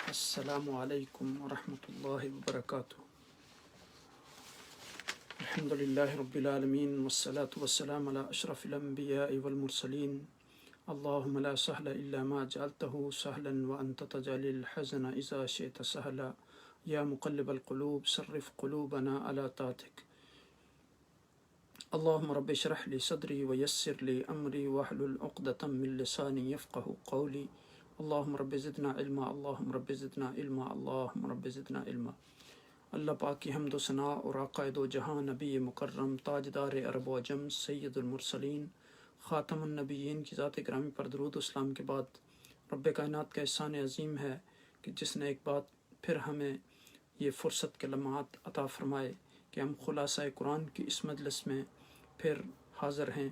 السلام علیکم ورحمۃ اللہ وبرکاتہ۔ الحمد للہ رب العالمین والصلاة والسلام علی اشرف الانبیاء والمرسلین۔ اللہم لا سہل الا ما جعلتہ سہلا وانت تجعل الحزن اذا شئت سہلا یا مقلب القلوب صرف قلوبنا علی طاعتک۔ اللہم رب اشرح لی صدری ویسر لی امری واحلل عقدۃ من لسانی یفقہوا قولی۔ اللہم رب زدنا علما، اللہم رب زدنا علما، اللہم رب زدنا علما۔ اللہ پاک کی حمد و ثنا اور آقا دو جہاں نبی مکرم تاجدار عرب و عجم سید المرسلین خاتم النبیین کی ذات گرامی پر درود و اسلام کے بعد رب کائنات کا احسان عظیم ہے کہ جس نے ایک بات پھر ہمیں یہ فرصت کے لمحات عطا فرمائے کہ ہم خلاصہ قرآن کی اس مجلس میں پھر حاضر ہیں۔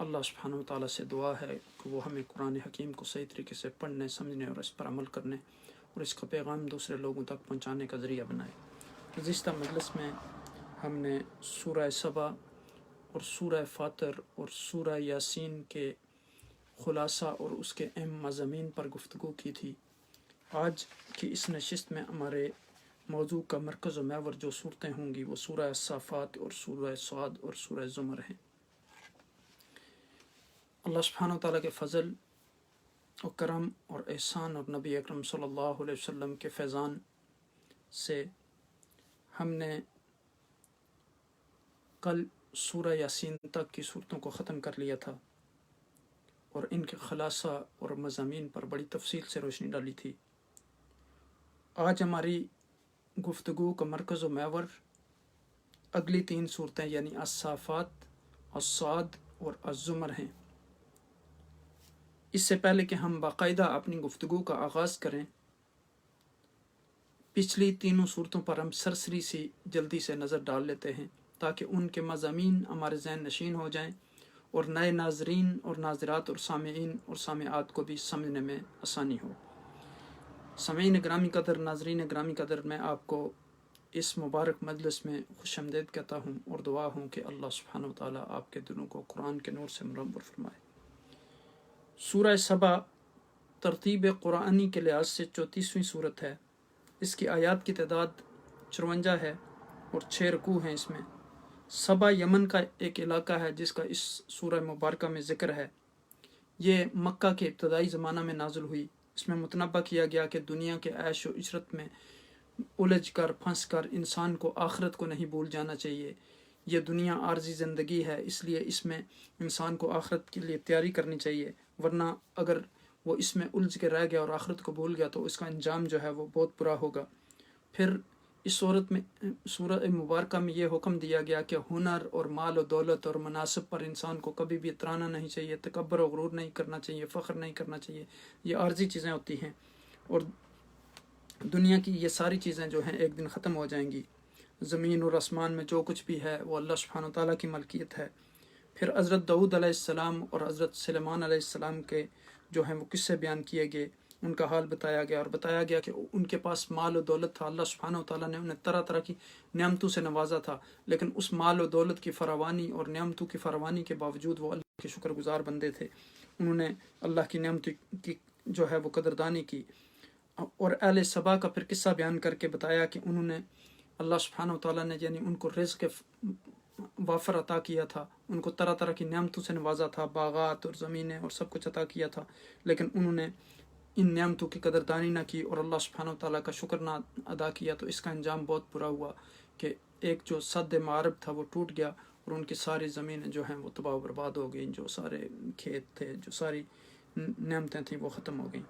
اللہ سبحانہ وتعالیٰ سے دعا ہے کہ وہ ہمیں قرآن حکیم کو صحیح طریقے سے پڑھنے، سمجھنے اور اس پر عمل کرنے اور اس کا پیغام دوسرے لوگوں تک پہنچانے کا ذریعہ بنائے۔ گزشتہ مجلس میں ہم نے سورہ سبا اور سورہ فاطر اور سورہ یاسین کے خلاصہ اور اس کے اہم مضامین پر گفتگو کی تھی۔ آج کی اس نشست میں ہمارے موضوع کا مرکز و محور جو صورتیں ہوں گی وہ سورہ الصافات اور سورہ صاد اور سورہ زمر ہیں۔ اللہ سبحانہ وتعالیٰ کے فضل اور کرم اور احسان اور نبی اکرم صلی اللہ علیہ وسلم کے فیضان سے ہم نے کل سورہ یاسین تک کی صورتوں کو ختم کر لیا تھا اور ان کے خلاصہ اور مضامین پر بڑی تفصیل سے روشنی ڈالی تھی۔ آج ہماری گفتگو کا مرکز و محور اگلی تین صورتیں یعنی الصافات، الصاد اور الزمر ہیں۔ اس سے پہلے کہ ہم باقاعدہ اپنی گفتگو کا آغاز کریں، پچھلی تینوں صورتوں پر ہم سرسری سی جلدی سے نظر ڈال لیتے ہیں تاکہ ان کے مضامین ہمارے ذہن نشین ہو جائیں اور نئے ناظرین اور ناظرات اور سامعین اور سامعات کو بھی سمجھنے میں آسانی ہو۔ سامعین گرامی قدر، ناظرین گرامی قدر، میں آپ کو اس مبارک مجلس میں خوش آمدید کہتا ہوں اور دعا ہوں کہ اللہ سبحانہ وتعالیٰ آپ کے دلوں کو قرآن کے نور سے منور فرمائے۔ سورہ سبا ترتیب قرآنی کے لحاظ سے 34ویں صورت ہے۔ اس کی آیات کی تعداد 54 ہے اور 6 رکوع ہیں اس میں۔ سبا یمن کا ایک علاقہ ہے جس کا اس سورہ مبارکہ میں ذکر ہے۔ یہ مکہ کے ابتدائی زمانہ میں نازل ہوئی۔ اس میں متنبہ کیا گیا کہ دنیا کے عیش و عشرت میں الجھ کر پھنس کر انسان کو آخرت کو نہیں بھول جانا چاہیے۔ یہ دنیا عارضی زندگی ہے، اس لیے اس میں انسان کو آخرت کے لیے تیاری کرنی چاہیے، ورنہ اگر وہ اس میں الجھ کے رہ گیا اور آخرت کو بھول گیا تو اس کا انجام جو ہے وہ بہت برا ہوگا۔ پھر اس سورہ مبارکہ میں یہ حکم دیا گیا کہ ہنر اور مال و دولت اور مناصب پر انسان کو کبھی بھی اترانا نہیں چاہیے، تکبر و غرور نہیں کرنا چاہیے، فخر نہیں کرنا چاہیے۔ یہ عارضی چیزیں ہوتی ہیں اور دنیا کی یہ ساری چیزیں جو ہیں ایک دن ختم ہو جائیں گی۔ زمین اور آسمان میں جو کچھ بھی ہے وہ اللہ سبحانہ وتعالیٰ کی ملکیت ہے۔ پھر حضرت داؤد علیہ السلام اور حضرت سلیمان علیہ السلام کے جو ہیں وہ قصے بیان کیے گئے، ان کا حال بتایا گیا اور بتایا گیا کہ ان کے پاس مال و دولت تھا۔ اللہ سبحانہ وتعالیٰ نے انہیں طرح طرح کی نعمتوں سے نوازا تھا، لیکن اس مال و دولت کی فراوانی اور نعمتوں کی فراوانی کے باوجود وہ اللہ کے شکر گزار بندے تھے۔ انہوں نے اللہ کی نعمتوں کی جو ہے وہ قدردانی کی۔ اور اہل سبا کا پھر قصہ بیان کر کے بتایا کہ انہوں نے اللہ سبحانہ وتعالیٰ نے یعنی ان کو رزق وافر عطا کیا تھا، ان کو طرح طرح کی نعمتوں سے نوازا تھا، باغات اور زمینیں اور سب کچھ عطا کیا تھا، لیکن انہوں نے ان نعمتوں کی قدردانی نہ کی اور اللہ سبحانہ وتعالیٰ کا شکر نہ ادا کیا، تو اس کا انجام بہت برا ہوا کہ ایک جو سد معرب تھا وہ ٹوٹ گیا اور ان کی ساری زمینیں جو ہیں وہ تباہ و برباد ہو گئیں، جو سارے کھیت تھے، جو ساری نعمتیں تھیں وہ ختم ہو گئیں۔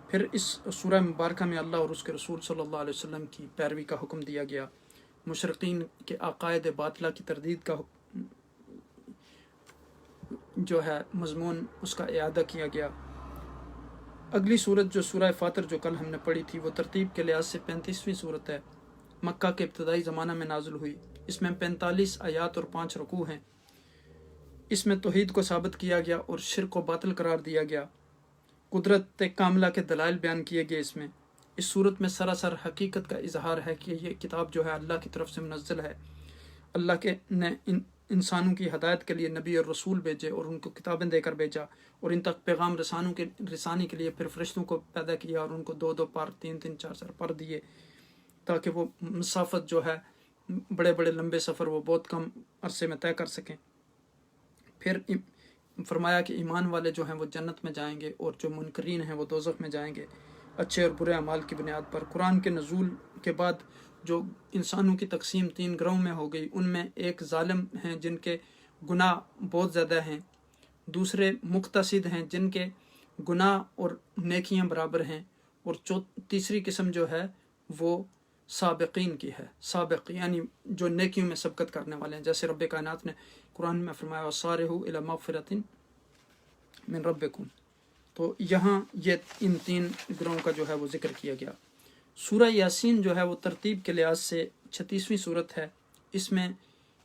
پھر اس سورہ مبارکہ میں اللہ اور اس کے رسول صلی اللہ علیہ وسلم کی پیروی کا حکم دیا گیا، مشرقین کے عقائد باطلہ کی تردید کا جو ہے مضمون اس کا اعادہ کیا گیا۔ اگلی صورت جو سورہ فاطر جو کل ہم نے پڑھی تھی وہ ترتیب کے لحاظ سے 35ویں صورت ہے، مکہ کے ابتدائی زمانہ میں نازل ہوئی۔ اس میں 45 آیات اور 5 رکوع ہیں۔ اس میں توحید کو ثابت کیا گیا اور شرک کو باطل قرار دیا گیا۔ قدرت کاملہ کے دلائل بیان کیے گئے۔ اس صورت میں سراسر حقیقت کا اظہار ہے کہ یہ کتاب جو ہے اللہ کی طرف سے منزل ہے۔ اللہ نے انسانوں کی ہدایت کے لیے نبی اور رسول بھیجے اور ان کو کتابیں دے کر بھیجا، اور ان تک پیغام رسانی کے لیے پھر فرشتوں کو پیدا کیا اور ان کو 2 پر 3 4 پر دیے، تاکہ وہ مسافت جو ہے بڑے بڑے لمبے سفر وہ بہت کم عرصے میں طے کر سکیں۔ پھر فرمایا کہ ایمان والے جو ہیں وہ جنت میں جائیں گے اور جو منکرین ہیں وہ دوزخ میں جائیں گے، اچھے اور برے اعمال کی بنیاد پر۔ قرآن کے نزول کے بعد جو انسانوں کی تقسیم 3 گروہوں میں ہو گئی، ان میں ایک ظالم ہیں جن کے گناہ بہت زیادہ ہیں، دوسرے مقتصد ہیں جن کے گناہ اور نیکیاں برابر ہیں، اور تیسری قسم جو ہے وہ سابقین کی ہے۔ سابق یعنی جو نیکیوں میں سبقت کرنے والے ہیں، جیسے رب کائنات نے قرآن میں فرمایا وَسَارِعُوا إِلَىٰ مَغْفِرَةٍ مِّن رَبِّكُمْ۔ تو یہاں یہ ان 3 گروہوں کا جو ہے وہ ذکر کیا گیا۔ سورہ یاسین جو ہے وہ ترتیب کے لحاظ سے 36ویں صورت ہے، اس میں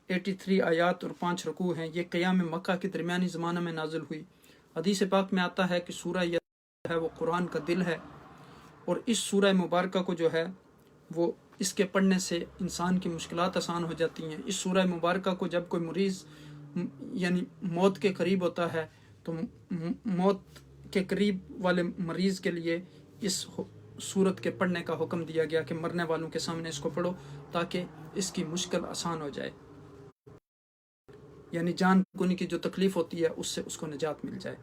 83 آیات اور 5 رکوع ہیں۔ یہ قیام مکہ کے درمیانی زمانہ میں نازل ہوئی۔ حدیث پاک میں آتا ہے کہ سورہ یاسین ہے وہ قرآن کا دل ہے، اور اس سورہ مبارکہ کو جو ہے وہ اس کے پڑھنے سے انسان کی مشکلات آسان ہو جاتی ہیں۔ اس سورہ مبارکہ کو جب کوئی مریض یعنی موت کے قریب ہوتا ہے تو موت کے قریب والے مریض کے لیے اس سورت کے پڑھنے کا حکم دیا گیا کہ مرنے والوں کے سامنے اس کو پڑھو تاکہ اس کی مشکل آسان ہو جائے، یعنی جان کنی کی جو تکلیف ہوتی ہے اس سے اس کو نجات مل جائے۔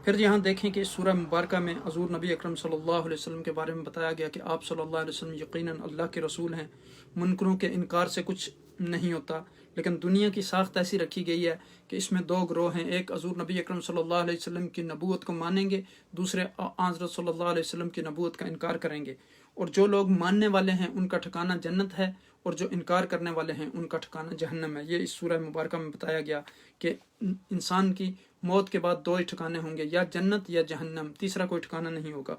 پھر یہاں دیکھیں کہ اس سورہ مبارکہ میں حضور نبی اکرم صلی اللہ علیہ وسلم کے بارے میں بتایا گیا کہ آپ صلی اللہ علیہ وسلم یقیناً اللہ کے رسول ہیں، منکروں کے انکار سے کچھ نہیں ہوتا۔ لیکن دنیا کی ساخت ایسی رکھی گئی ہے کہ اس میں 2 گروہ ہیں، ایک حضور نبی اکرم صلی اللہ علیہ وسلم کی نبوت کو مانیں گے، دوسرے حضرت صلی اللہ علیہ وسلم کی نبوت کا انکار کریں گے، اور جو لوگ ماننے والے ہیں ان کا ٹھکانہ جنت ہے، اور جو انکار کرنے والے ہیں ان کا ٹھکانہ جہنم ہے۔ یہ اس سورہ مبارکہ میں بتایا گیا کہ انسان کی موت کے بعد 2 ہی ٹھکانے ہوں گے، یا جنت یا جہنم، تیسرا کوئی ٹھکانہ نہیں ہوگا۔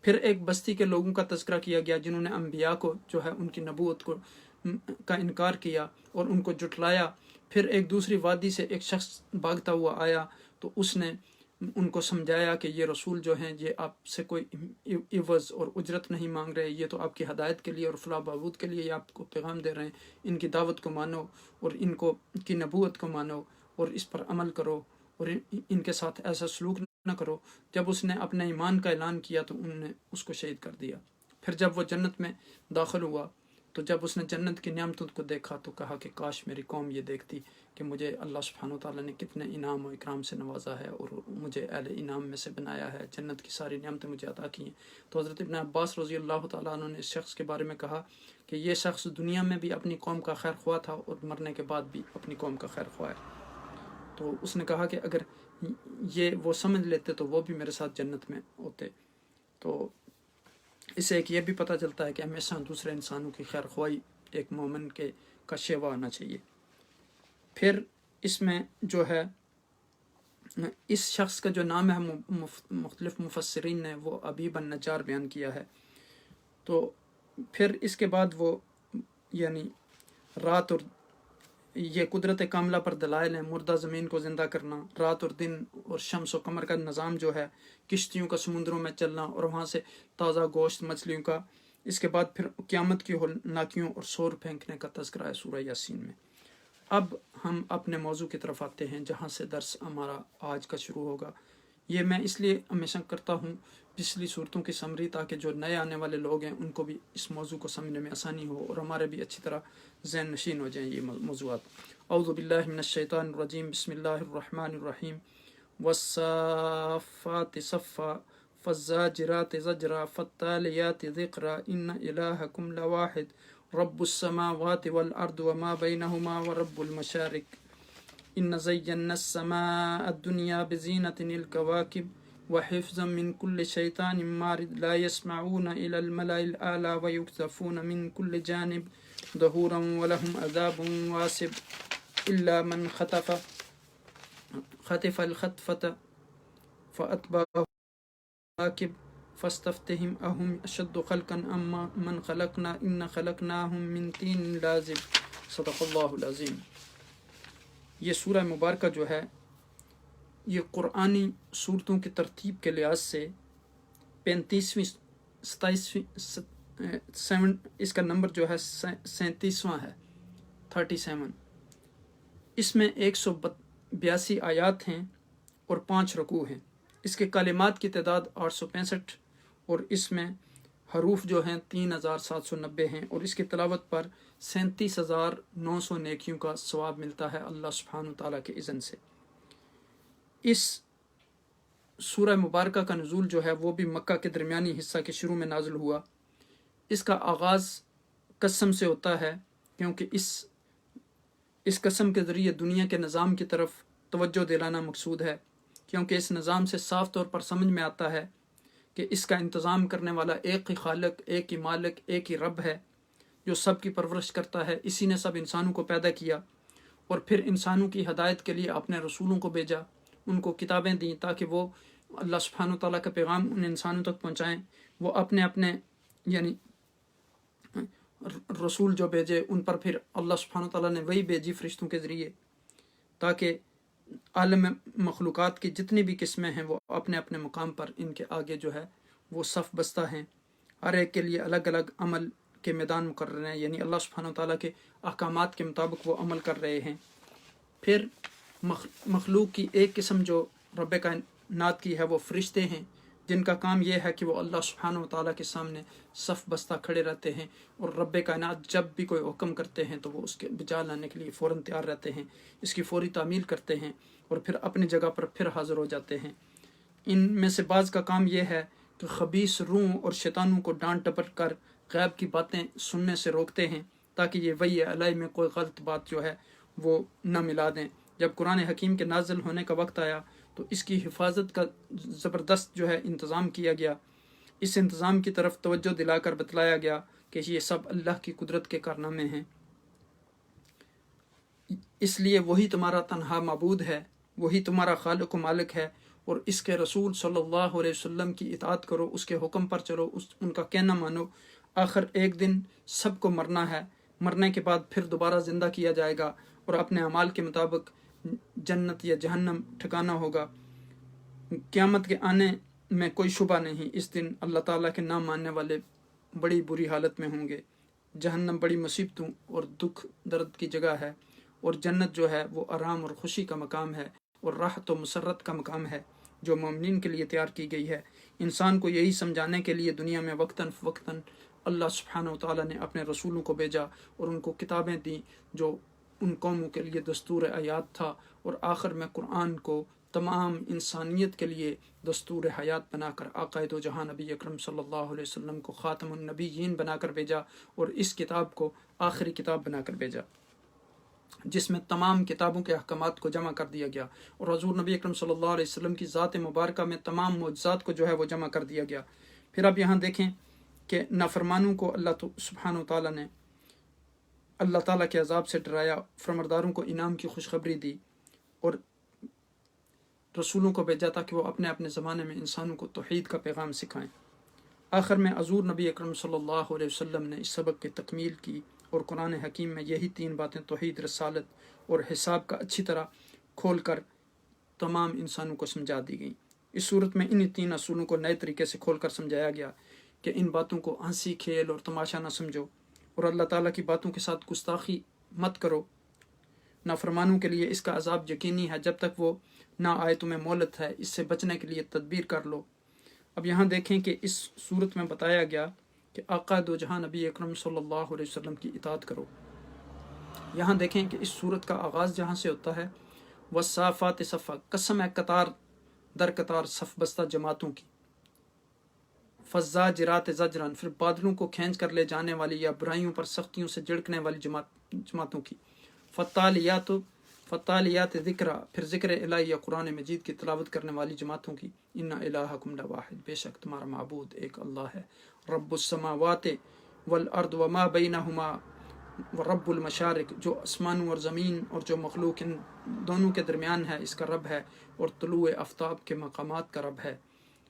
پھر ایک بستی کے لوگوں کا تذکرہ کیا گیا جنہوں نے انبیاء کو جو ہے ان کی نبوت کا انکار کیا اور ان کو جھٹلایا۔ پھر ایک دوسری وادی سے ایک شخص بھاگتا ہوا آیا تو اس نے ان کو سمجھایا کہ یہ رسول جو ہیں یہ آپ سے کوئی عوض اور اجرت نہیں مانگ رہے، یہ تو آپ کی ہدایت کے لیے اور فلاح بہبود کے لیے آپ کو پیغام دے رہے ہیں، ان کی دعوت کو مانو اور ان کی نبوت کو مانو اور اس پر عمل کرو اور ان کے ساتھ ایسا سلوک نہ کرو۔ جب اس نے اپنے ایمان کا اعلان کیا تو انہوں نے اس کو شہید کر دیا۔ پھر جب وہ جنت میں داخل ہوا تو جب اس نے جنت کی نعمتوں کو دیکھا تو کہا کہ کاش میری قوم یہ دیکھتی کہ مجھے اللہ سبحانہ وتعالیٰ نے کتنے انعام و اکرام سے نوازا ہے اور مجھے اہل انعام میں سے بنایا ہے، جنت کی ساری نعمتیں مجھے عطا کی ہیں۔ تو حضرت ابن عباس رضی اللہ تعالیٰ عنہ نے اس شخص کے بارے میں کہا کہ یہ شخص دنیا میں بھی اپنی قوم کا خیر خواہ تھا اور مرنے کے بعد بھی اپنی قوم کا خیر خواہ ہے۔ تو اس نے کہا کہ اگر یہ وہ سمجھ لیتے تو وہ بھی میرے ساتھ جنت میں ہوتے۔ تو اس سے ایک یہ بھی پتہ چلتا ہے کہ ہمیشہ دوسرے انسانوں کی خیر خواہی ایک مومن کا شیوا ہونا چاہیے۔ پھر اس میں جو ہے اس شخص کا جو نام ہے مختلف مفسرین نے وہ ابی بن نجار بیان کیا ہے۔ تو پھر اس کے بعد وہ یعنی رات اور یہ قدرت کاملہ پر دلائل ہیں، مردہ زمین کو زندہ کرنا، رات اور دن اور شمس و قمر کا نظام جو ہے، کشتیوں کا سمندروں میں چلنا اور وہاں سے تازہ گوشت مچھلیوں کا۔ اس کے بعد پھر قیامت کی ہولناکیوں اور سور پھینکنے کا تذکرہ ہے سورہ یاسین میں۔ اب ہم اپنے موضوع کی طرف آتے ہیں جہاں سے درس ہمارا آج کا شروع ہوگا۔ یہ میں اس لیے ہمیشہ کرتا ہوں پچھلی صورتوں کی سمری تاکہ جو نئے آنے والے لوگ ہیں ان کو بھی اس موضوع کو سمجھنے میں آسانی ہو اور ہمارے بھی اچھی طرح ذہن نشین ہو جائیں یہ موضوعات۔ اعوذ باللہ من الشیطان الرجیم، بسم اللہ الرحمن الرحیم۔ والصافات صفا فالزاجرات زجرا فالتاليات ذکرا ان الہکم لواحد رب السماوات والارض وما بینہما ورب المشارق ان زینا السماء الدنیا بزینۃ الکواکب وحفظا من كل شیطان مارد لا يسمعون الى الملأ الاعلى ويقذفون من كل جانب دحورا ولهم عذاب واصب الا من خطف الخطفة فأتبعه راكب فاستفتهم أهم أشد خلقا أم من خلقنا إن خلقناهم من طين لازب۔ صدق اللہ العظیم۔ یہ سورہ مبارکہ جو ہے یہ قرآنی صورتوں کی ترتیب کے لحاظ سے 35ویں 27 اس کا نمبر جو ہے 37واں ہے 37۔ اس میں 182 آیات ہیں اور 5 رکوع ہیں۔ اس کے کلمات کی تعداد 865 اور اس میں حروف جو ہیں 3790 ہیں، اور اس کی تلاوت پر 37,900 نیکیوں کا ثواب ملتا ہے اللہ سبحانہ تعالیٰ کے اذن سے۔ اس سورہ مبارکہ کا نزول جو ہے وہ بھی مکہ کے درمیانی حصہ کے شروع میں نازل ہوا۔ اس کا آغاز قسم سے ہوتا ہے، کیونکہ اس قسم کے ذریعے دنیا کے نظام کی طرف توجہ دلانا مقصود ہے، کیونکہ اس نظام سے صاف طور پر سمجھ میں آتا ہے کہ اس کا انتظام کرنے والا ایک ہی خالق، ایک ہی مالک، ایک ہی رب ہے جو سب کی پرورش کرتا ہے۔ اسی نے سب انسانوں کو پیدا کیا اور پھر انسانوں کی ہدایت کے لیے اپنے رسولوں کو بھیجا، ان کو کتابیں دیں تاکہ وہ اللہ سبحانہ تعالیٰ کا پیغام ان انسانوں تک پہنچائیں۔ وہ اپنے یعنی رسول جو بھیجے ان پر پھر اللہ سبحانہ تعالیٰ نے وہی بھیجی فرشتوں کے ذریعے، تاکہ عالم مخلوقات کی جتنی بھی قسمیں ہیں وہ اپنے اپنے مقام پر ان کے آگے جو ہے وہ صف بستہ ہیں۔ ہر ایک کے لیے الگ الگ عمل کے میدان مقرر ہیں، یعنی اللہ سبحانہ تعالیٰ کے احکامات کے مطابق وہ عمل کر رہے ہیں۔ پھر مخلوق کی ایک قسم جو رب کائنات کی ہے وہ فرشتے ہیں، جن کا کام یہ ہے کہ وہ اللہ سبحانہ تعالیٰ کے سامنے صف بستہ کھڑے رہتے ہیں، اور رب کائنات جب بھی کوئی حکم کرتے ہیں تو وہ اس کے بجا لانے کے لیے فوراً تیار رہتے ہیں، اس کی فوری تعمیل کرتے ہیں اور پھر اپنی جگہ پر پھر حاضر ہو جاتے ہیں۔ ان میں سے بعض کا کام یہ ہے کہ خبیث روحوں اور شیطانوں کو ڈانٹ ٹپٹ کر غیب کی باتیں سننے سے روکتے ہیں، تاکہ یہ وحی الہی میں کوئی غلط بات جو ہے وہ نہ ملا دیں۔ جب قرآن حکیم کے نازل ہونے کا وقت آیا تو اس کی حفاظت کا زبردست جو ہے انتظام کیا گیا۔ اس انتظام کی طرف توجہ دلا کر بتلایا گیا کہ یہ سب اللہ کی قدرت کے کارنامے ہیں، اس لیے وہی تمہارا تنہا معبود ہے، وہی تمہارا خالق و مالک ہے، اور اس کے رسول صلی اللہ علیہ وسلم کی اطاعت کرو، اس کے حکم پر چلو، ان کا کہنا مانو۔ آخر ایک دن سب کو مرنا ہے، مرنے کے بعد پھر دوبارہ زندہ کیا جائے گا اور اپنے اعمال کے مطابق جنت یا جہنم ٹھکانہ ہوگا۔ قیامت کے آنے میں کوئی شبہ نہیں، اس دن اللہ تعالیٰ کے نام ماننے والے بڑی بری حالت میں ہوں گے۔ جہنم بڑی مصیبتوں اور دکھ درد کی جگہ ہے، اور جنت جو ہے وہ آرام اور خوشی کا مقام ہے اور راحت و مسرت کا مقام ہے جو مومنین کے لیے تیار کی گئی ہے۔ انسان کو یہی سمجھانے کے لیے دنیا میں وقتاً فوقتاً اللہ سبحانہ وتعالیٰ نے اپنے رسولوں کو بھیجا اور ان کو کتابیں دیں جو ان قوموں کے لیے دستور حیات تھا، اور آخر میں قرآن کو تمام انسانیت کے لیے دستور حیات بنا کر آقا دو جہاں نبی اکرم صلی اللہ علیہ وسلم کو خاتم النبیین بنا کر بھیجا، اور اس کتاب کو آخری کتاب بنا کر بھیجا جس میں تمام کتابوں کے احکامات کو جمع کر دیا گیا، اور حضور نبی اکرم صلی اللہ علیہ وسلم کی ذات مبارکہ میں تمام معجزات کو جو ہے وہ جمع کر دیا گیا۔ پھر اب یہاں دیکھیں کہ نافرمانوں کو اللہ سبحانہ و تعالیٰ نے اللہ تعالیٰ کے عذاب سے ڈرایا، فرمانبرداروں کو انعام کی خوشخبری دی، اور رسولوں کو بھیجا تاکہ وہ اپنے اپنے زمانے میں انسانوں کو توحید کا پیغام سکھائیں۔ آخر میں حضور نبی اکرم صلی اللہ علیہ وسلم نے اس سبق کی تکمیل کی، اور قرآن حکیم میں یہی 3 باتیں توحید، رسالت اور حساب کا اچھی طرح کھول کر تمام انسانوں کو سمجھا دی گئیں۔ اس صورت میں انہی 3 اصولوں کو نئے طریقے سے کھول کر سمجھایا گیا کہ ان باتوں کو ہنسی کھیل اور تماشا نہ سمجھو، اور اللہ تعالیٰ کی باتوں کے ساتھ گستاخی مت کرو۔ نافرمانوں کے لیے اس کا عذاب یقینی ہے، جب تک وہ نہ آئے تمہیں مہلت ہے، اس سے بچنے کے لیے تدبیر کر لو۔ اب یہاں دیکھیں کہ اس صورت میں بتایا گیا کہ آقا دو جہاں نبی اکرم صلی اللہ علیہ وسلم کی اطاعت کرو۔ یہاں دیکھیں کہ اس صورت کا آغاز جہاں سے ہوتا ہے والصافات صفا، قسم ہے قطار در قطار صف بستہ جماعتوں کی، فالزاجرات زجران، پھر بادلوں کو کھینچ کر لے جانے والی یا برائیوں پر سختیوں سے جھڑکنے والی جماعتوں کی، فالتالیات ذکرا، پھر ذکر الہی یا قرآن مجید کی تلاوت کرنے والی جماعتوں کی، ان الہکم لواحد، بے شک تمہارا معبود ایک اللہ ہے، رب السماوات والارض وما بینہما ورب المشارق، جو آسمانوں اور زمین اور جو مخلوق ان دونوں کے درمیان ہے اس کا رب ہے، اور طلوع آفتاب کے مقامات کا رب ہے۔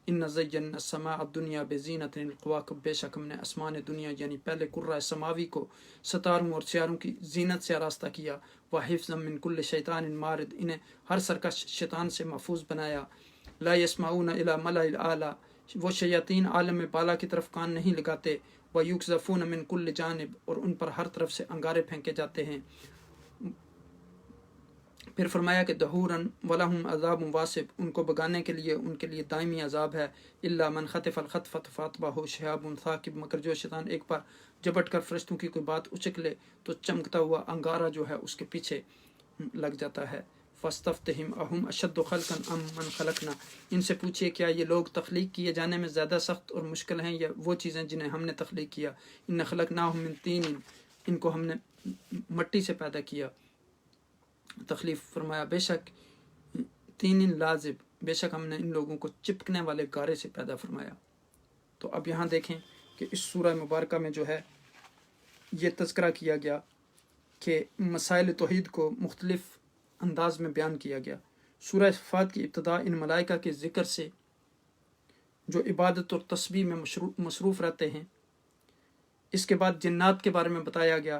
ان زینا السماء الدنیا بزینت القواکب، بے شک ہم نے آسمان دنیا یعنی پہلے کرہ سماوی کو ستاروں اور سیاروں کی زینت سے آراستہ کیا، وحفظا من کل شیطان مارد، انہیں ہر سرکش شیطان سے محفوظ بنایا، لا یسمعون الی ملأ الاعلی، وہ شیاطین عالم بالا کی طرف کان نہیں لگاتے، ویقذفون من کل جانب، اور ان پر ہر طرف سے انگارے پھینکے جاتے ہیں، پھر فرمایا کہ دہورن ولہم عذاب واسب، ان کو بگانے کے لیے ان کے لیے دائمی عذاب ہے، الا من خطف الخطفۃ فاتبعہ شہاب ثاقب، مگر جو شیطان ایک بار جبٹ کر فرشتوں کی کوئی بات اچک لے تو چمکتا ہوا انگارہ جو ہے اس کے پیچھے لگ جاتا ہے۔ فاستفتہم اہم اشد خلقا ام من خلقنا، ان سے پوچھئے کیا یہ لوگ تخلیق کیے جانے میں زیادہ سخت اور مشکل ہیں یا وہ چیزیں جنہیں ہم نے تخلیق کیا؟ ان خلقناہم من طین، ان کو ہم نے مٹی سے پیدا کیا۔ تخلیق فرمایا بے شک تین لازب، بے شک ہم نے ان لوگوں کو چپکنے والے گارے سے پیدا فرمایا۔ تو اب یہاں دیکھیں کہ اس سورہ مبارکہ میں جو ہے یہ تذکرہ کیا گیا کہ مسائل توحید کو مختلف انداز میں بیان کیا گیا۔ سورہ صفات کی ابتدا ان ملائکہ کے ذکر سے جو عبادت اور تسبیح میں مصروف رہتے ہیں، اس کے بعد جنات کے بارے میں بتایا گیا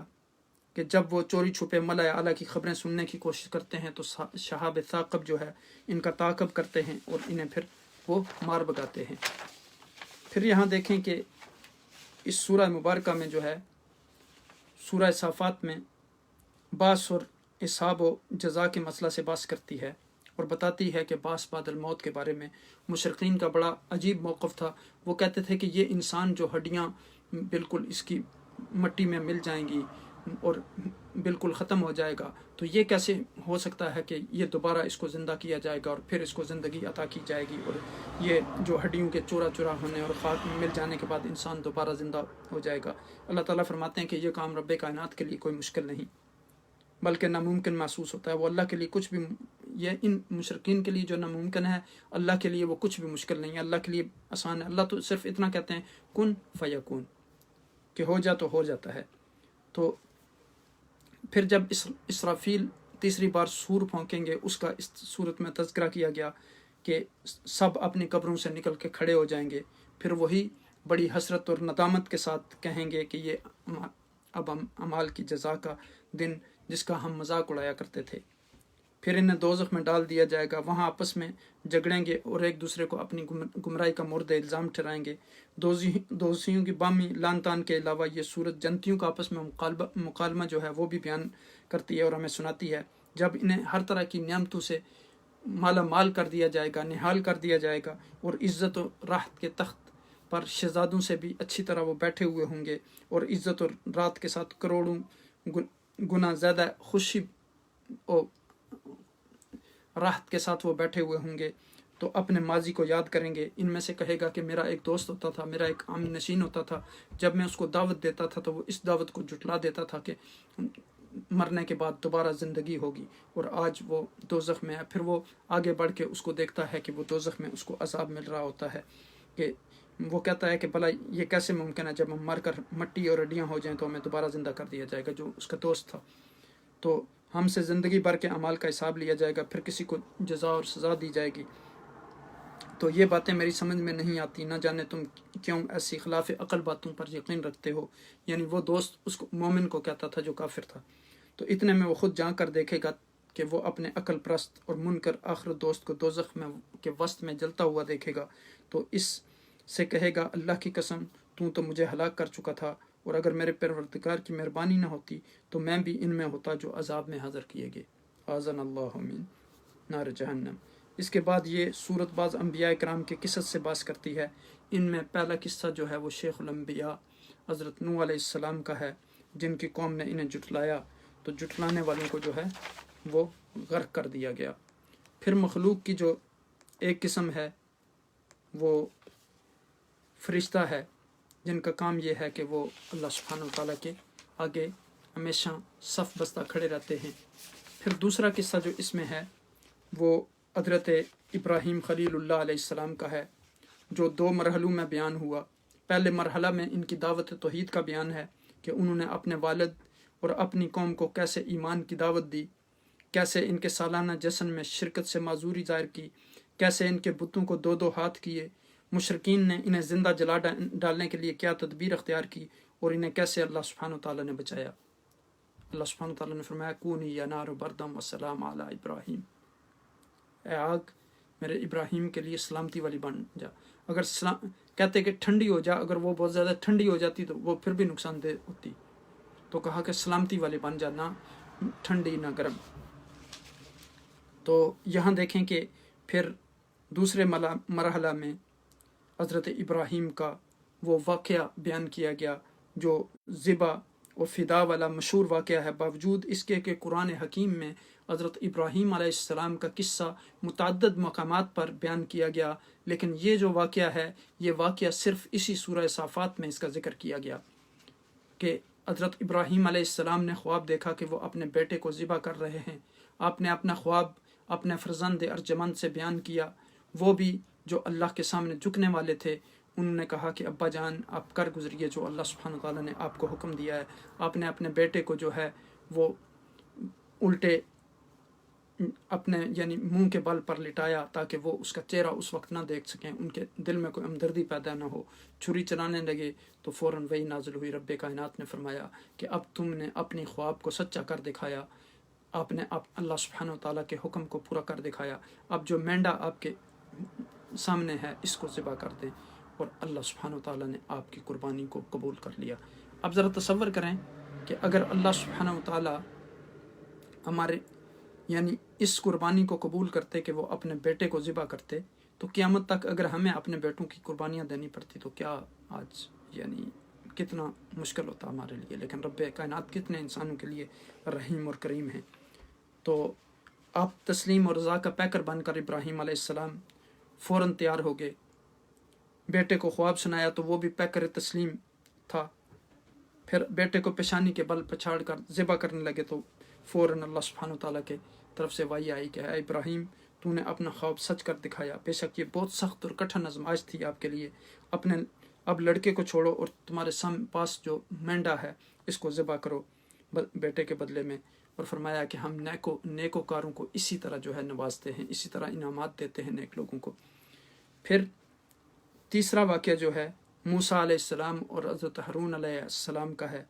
کہ جب وہ چوری چھپے ملائے اعلیٰ کی خبریں سننے کی کوشش کرتے ہیں تو شہاب ثاقب جو ہے ان کا تعاقب کرتے ہیں اور انہیں پھر وہ مار بگاتے ہیں۔ پھر یہاں دیکھیں کہ اس سورہ مبارکہ میں جو ہے سورہ صافات میں باس اور حساب و جزا کے مسئلہ سے باس کرتی ہے اور بتاتی ہے کہ باس بعد الموت کے بارے میں مشرقین کا بڑا عجیب موقف تھا۔ وہ کہتے تھے کہ یہ انسان جو ہڈیاں بالکل اس کی مٹی میں مل جائیں گی اور بالکل ختم ہو جائے گا، تو یہ کیسے ہو سکتا ہے کہ یہ دوبارہ اس کو زندہ کیا جائے گا اور پھر اس کو زندگی عطا کی جائے گی، اور یہ جو ہڈیوں کے چورا چورا ہونے اور خاک میں مل جانے کے بعد انسان دوبارہ زندہ ہو جائے گا۔ اللہ تعالیٰ فرماتے ہیں کہ یہ کام رب کائنات کے لیے کوئی مشکل نہیں بلکہ ناممکن محسوس ہوتا ہے۔ وہ اللہ کے لیے کچھ بھی، یہ ان مشرکین کے لیے جو ناممکن ہے اللہ کے لیے وہ کچھ بھی مشکل نہیں ہے، اللہ کے لیے آسان ہے۔ اللہ تو صرف اتنا کہتے ہیں کن فیکون، کہ ہو جا تو ہو جاتا ہے۔ تو پھر جب اسرافیل تیسری بار سور پھونکیں گے اس کا اس صورت میں تذکرہ کیا گیا کہ سب اپنی قبروں سے نکل کے کھڑے ہو جائیں گے، پھر وہی بڑی حسرت اور ندامت کے ساتھ کہیں گے کہ یہ اب اعمال کی جزا کا دن جس کا ہم مذاق اڑایا کرتے تھے۔ پھر انہیں دوزخ میں ڈال دیا جائے گا، وہاں آپس میں جھگڑیں گے اور ایک دوسرے کو اپنی گمراہی کا مورد الزام ٹھہرائیں گے۔ دوزیوں کی بامی لان تان کے علاوہ یہ صورت جنتیوں کا آپس میں مکالمہ جو ہے وہ بھی بیان کرتی ہے اور ہمیں سناتی ہے۔ جب انہیں ہر طرح کی نعمتوں سے مالا مال کر دیا جائے گا، نہال کر دیا جائے گا، اور عزت و راحت کے تخت پر شہزادوں سے بھی اچھی طرح وہ بیٹھے ہوئے ہوں گے، اور عزت اور راحت کے ساتھ کروڑوں گنا زیادہ خوشی اور راحت کے ساتھ وہ بیٹھے ہوئے ہوں گے، تو اپنے ماضی کو یاد کریں گے۔ ان میں سے کہے گا کہ میرا ایک دوست ہوتا تھا، میرا ایک عام نشین ہوتا تھا، جب میں اس کو دعوت دیتا تھا تو وہ اس دعوت کو جھٹلا دیتا تھا کہ مرنے کے بعد دوبارہ زندگی ہوگی، اور آج وہ دوزخ میں ہے۔ پھر وہ آگے بڑھ کے اس کو دیکھتا ہے کہ وہ دوزخ میں اس کو عذاب مل رہا ہوتا ہے، کہ وہ کہتا ہے کہ بھلا یہ کیسے ممکن ہے، جب ہم مر کر مٹی اور ہڈیاں ہو جائیں تو ہمیں دوبارہ زندہ کر دیا جائے گا، جو اس کا دوست تھا۔ تو ہم سے زندگی بھر کے اعمال کا حساب لیا جائے گا، پھر کسی کو جزا اور سزا دی جائے گی۔ تو یہ باتیں میری سمجھ میں نہیں آتی، نہ جانے تم کیوں ایسی خلاف عقل باتوں پر یقین رکھتے ہو۔ یعنی وہ دوست اس کو مومن کو کہتا تھا جو کافر تھا۔ تو اتنے میں وہ خود جان کر دیکھے گا کہ وہ اپنے عقل پرست اور منکر آخر دوست کو دوزخ میں کے وسط میں جلتا ہوا دیکھے گا، تو اس سے کہے گا اللہ کی قسم تو مجھے ہلاک کر چکا تھا، اور اگر میرے پروردگار کی مہربانی نہ ہوتی تو میں بھی ان میں ہوتا جو عذاب میں حاضر کیے گئے۔ اعاذنا اللہ من نار جہنم۔ اس کے بعد یہ سورت بعض انبیاء کرام کے قصص سے باس کرتی ہے۔ ان میں پہلا قصہ جو ہے وہ شیخ الانبیاء حضرت نوح علیہ السلام کا ہے، جن کی قوم نے انہیں جھٹلایا تو جھٹلانے والوں کو جو ہے وہ غرق کر دیا گیا۔ پھر مخلوق کی جو ایک قسم ہے وہ فرشتہ ہے، جن کا کام یہ ہے کہ وہ اللہ سبحانہ وتعالیٰ کے آگے ہمیشہ صف بستہ کھڑے رہتے ہیں۔ پھر دوسرا قصہ جو اس میں ہے وہ حضرت ابراہیم خلیل اللہ علیہ السلام کا ہے، جو 2 مرحلوں میں بیان ہوا۔ پہلے مرحلہ میں ان کی دعوت توحید کا بیان ہے کہ انہوں نے اپنے والد اور اپنی قوم کو کیسے ایمان کی دعوت دی، کیسے ان کے سالانہ جشن میں شرکت سے معذوری ظاہر کی، کیسے ان کے بتوں کو 2 ہاتھ کیے، مشرکین نے انہیں زندہ جلا ڈالنے کے لیے کیا تدبیر اختیار کی، اور انہیں کیسے اللہ سبحانہ وتعالیٰ نے بچایا۔ اللہ سبحانہ وتعالیٰ نے فرمایا کونی یا نار بردم وسلام علی ابراہیم، اے آگ میرے ابراہیم کے لیے سلامتی والی بن جا۔ اگر کہتے کہ ٹھنڈی ہو جا، اگر وہ بہت زیادہ ٹھنڈی ہو جاتی تو وہ پھر بھی نقصان دہ ہوتی، تو کہا کہ سلامتی والی بن جا، نہ ٹھنڈی نہ گرم۔ تو یہاں دیکھیں کہ پھر دوسرے مرحلہ میں حضرت ابراہیم کا وہ واقعہ بیان کیا گیا جو ذبح و فدا والا مشہور واقعہ ہے، باوجود اس کے کہ قرآن حکیم میں حضرت ابراہیم علیہ السلام کا قصہ متعدد مقامات پر بیان کیا گیا، لیکن یہ جو واقعہ ہے یہ واقعہ صرف اسی سورہ صافات میں اس کا ذکر کیا گیا کہ حضرت ابراہیم علیہ السلام نے خواب دیکھا کہ وہ اپنے بیٹے کو ذبح کر رہے ہیں۔ آپ نے اپنا خواب اپنے فرزند ارجمند سے بیان کیا، وہ بھی جو اللہ کے سامنے جھکنے والے تھے۔ انہوں نے کہا کہ ابا جان آپ کر گزریے جو اللہ سبحانہ تعالیٰ نے آپ کو حکم دیا ہے۔ آپ نے اپنے بیٹے کو جو ہے وہ الٹے اپنے یعنی منہ کے بل پر لٹایا تاکہ وہ اس کا چہرہ اس وقت نہ دیکھ سکیں، ان کے دل میں کوئی ہمدردی پیدا نہ ہو۔ چھری چلانے لگے تو فوراً وہی نازل ہوئی، رب کائنات نے فرمایا کہ اب تم نے اپنی خواب کو سچا کر دکھایا، آپ نے اللہ سبحانہ تعالیٰ کے حکم کو پورا کر دکھایا، اب جو مینڈا آپ کے سامنے ہے اس کو ذبح کر دیں، اور اللہ سبحانہ تعالیٰ نے آپ کی قربانی کو قبول کر لیا۔ اب ذرا تصور کریں کہ اگر اللہ سبحانہ تعالیٰ ہمارے یعنی اس قربانی کو قبول کرتے کہ وہ اپنے بیٹے کو ذبح کرتے، تو قیامت تک اگر ہمیں اپنے بیٹوں کی قربانیاں دینی پڑتی تو کیا آج یعنی کتنا مشکل ہوتا ہمارے لیے۔ لیکن رب کائنات کتنے انسانوں کے لیے رحیم اور کریم ہیں۔ تو آپ تسلیم اور رضا کا پیکر بن کر ابراہیم علیہ السلام فوراً تیار ہو گئے۔ بیٹے کو خواب سنایا تو وہ بھی پیکر تسلیم تھا۔ پھر بیٹے کو پیشانی کے بل پچھاڑ کر ذبح کرنے لگے تو فوراً اللہ سبحانہ تعالیٰ کے طرف سے وحی آئی کہ اے ابراہیم تو نے اپنا خواب سچ کر دکھایا، بے شک یہ بہت سخت اور کٹھن آزمائش تھی آپ کے لیے، اب لڑکے کو چھوڑو اور تمہارے پاس جو مینڈا ہے اس کو ذبح کرو بیٹے کے بدلے میں۔ اور فرمایا کہ ہم نیکوکاروں کو اسی طرح جو ہے نوازتے ہیں، اسی طرح انعامات دیتے ہیں نیک لوگوں کو۔ پھر تیسرا واقعہ جو ہے موسیٰ علیہ السلام اور حضرت ہارون علیہ السلام کا ہے۔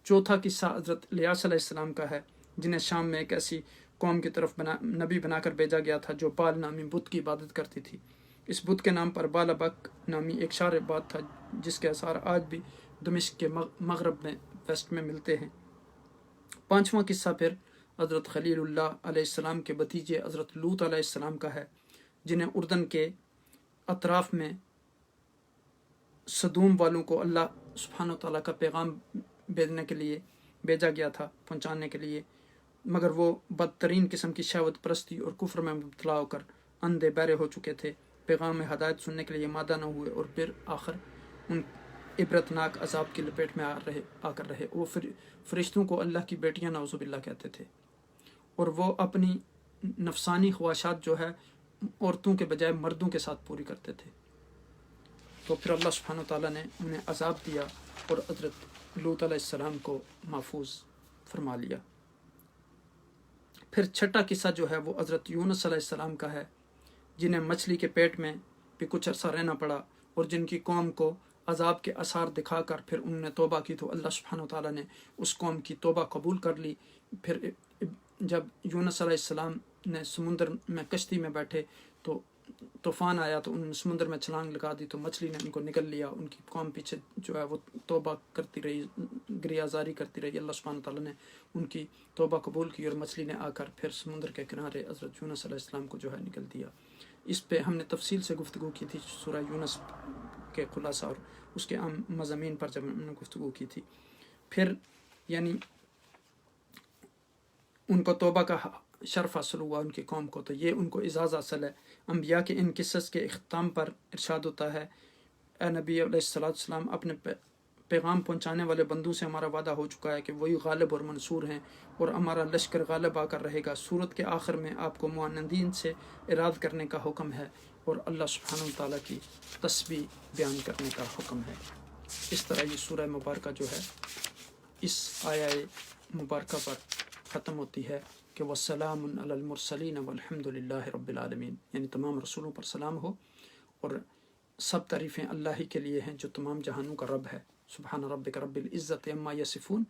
چوتھا قصہ حضرت الیاس علیہ السلام کا ہے، جنہیں شام میں ایک ایسی قوم کی طرف نبی بنا کر بھیجا گیا تھا جو بال نامی بت کی عبادت کرتی تھی۔ اس بت کے نام پر بالابک نامی ایک شار بات تھا جس کے آثار آج بھی دمشق کے مغرب میں ویسٹ میں ملتے ہیں۔ پانچواں قصہ پھر حضرت خلیل اللہ علیہ السلام کے بھتیجے حضرت لوط علیہ السلام کا ہے، جنہیں اردن کے اطراف میں صدوم والوں کو اللہ سبحانہ تعالیٰ کا پیغام بھیجنے کے لیے بھیجا گیا تھا، پہنچانے کے لیے، مگر وہ بدترین قسم کی شہوت پرستی اور کفر میں مبتلا ہو کر اندھے بہرے ہو چکے تھے، پیغام ہدایت سننے کے لیے مادہ نہ ہوئے، اور پھر آخر ان عبرتناک عذاب کی لپیٹ میں آ کر رہے۔ وہ فرشتوں کو اللہ کی بیٹیاں نعوذ باللہ کہتے تھے، اور وہ اپنی نفسانی خواہشات جو ہے عورتوں کے بجائے مردوں کے ساتھ پوری کرتے تھے۔ تو پھر اللہ سبحانہ تعالیٰ نے انہیں عذاب دیا اور حضرت لوط علیہ السلام کو محفوظ فرما لیا۔ پھر چھٹا قصہ جو ہے وہ حضرت یونس علیہ السلام کا ہے، جنہیں مچھلی کے پیٹ میں بھی کچھ عرصہ رہنا پڑا، اور جن کی قوم کو عذاب کے آثار دکھا کر پھر انہوں نے توبہ کی تو اللہ سبحانہ تعالیٰ نے اس قوم کی توبہ قبول کر لی۔ پھر جب یونس علیہ السلام نے سمندر میں کشتی میں بیٹھے تو طوفان آیا تو انہوں نے سمندر میں چھلانگ لگا دی تو مچھلی نے ان کو نگل لیا۔ ان کی قوم پیچھے جو ہے وہ توبہ کرتی رہی، گریازاری کرتی رہی، اللہ سبحانہ تعالیٰ نے ان کی توبہ قبول کی اور مچھلی نے آ کر پھر سمندر کے کنارے حضرت یونس علیہ السلام کو جو ہے نگل دیا۔ اس پہ ہم نے تفصیل سے گفتگو کی تھی سورہ یونس کے خلاصہ اور اس کے عام مضامین پر جب ہم نے گفتگو کی تھی۔ پھر یعنی ان کو توبہ کا شرف حاصل ہوا ان کی قوم کو، تو یہ ان کو اعزاز حاصل ہے۔ انبیاء کے ان قصص کے اختتام پر ارشاد ہوتا ہے، اے نبی علیہ السلام اپنے پیغام پہنچانے والے بندوں سے ہمارا وعدہ ہو چکا ہے کہ وہی غالب اور منصور ہیں اور ہمارا لشکر غالب آ کر رہے گا۔ سورت کے آخر میں آپ کو معاندین سے اراد کرنے کا حکم ہے اور اللہ سبحانہ تعالیٰ کی تسبیح بیان کرنے کا حکم ہے۔ اس طرح یہ سورہ مبارکہ جو ہے اس آیہ مبارکہ پر ختم ہوتی ہے کہ وَسَلَامٌ عَلَى الْمُرْسَلِينَ وَالْحَمْدُ لِلَّهِ رَبِّ الْعَالَمِينَ، یعنی تمام رسولوں پر سلام ہو اور سب تعریفیں اللہ ہی کے لیے ہیں جو تمام جہانوں کا رب ہے۔ سبحان ربک رب العزت عما یصفون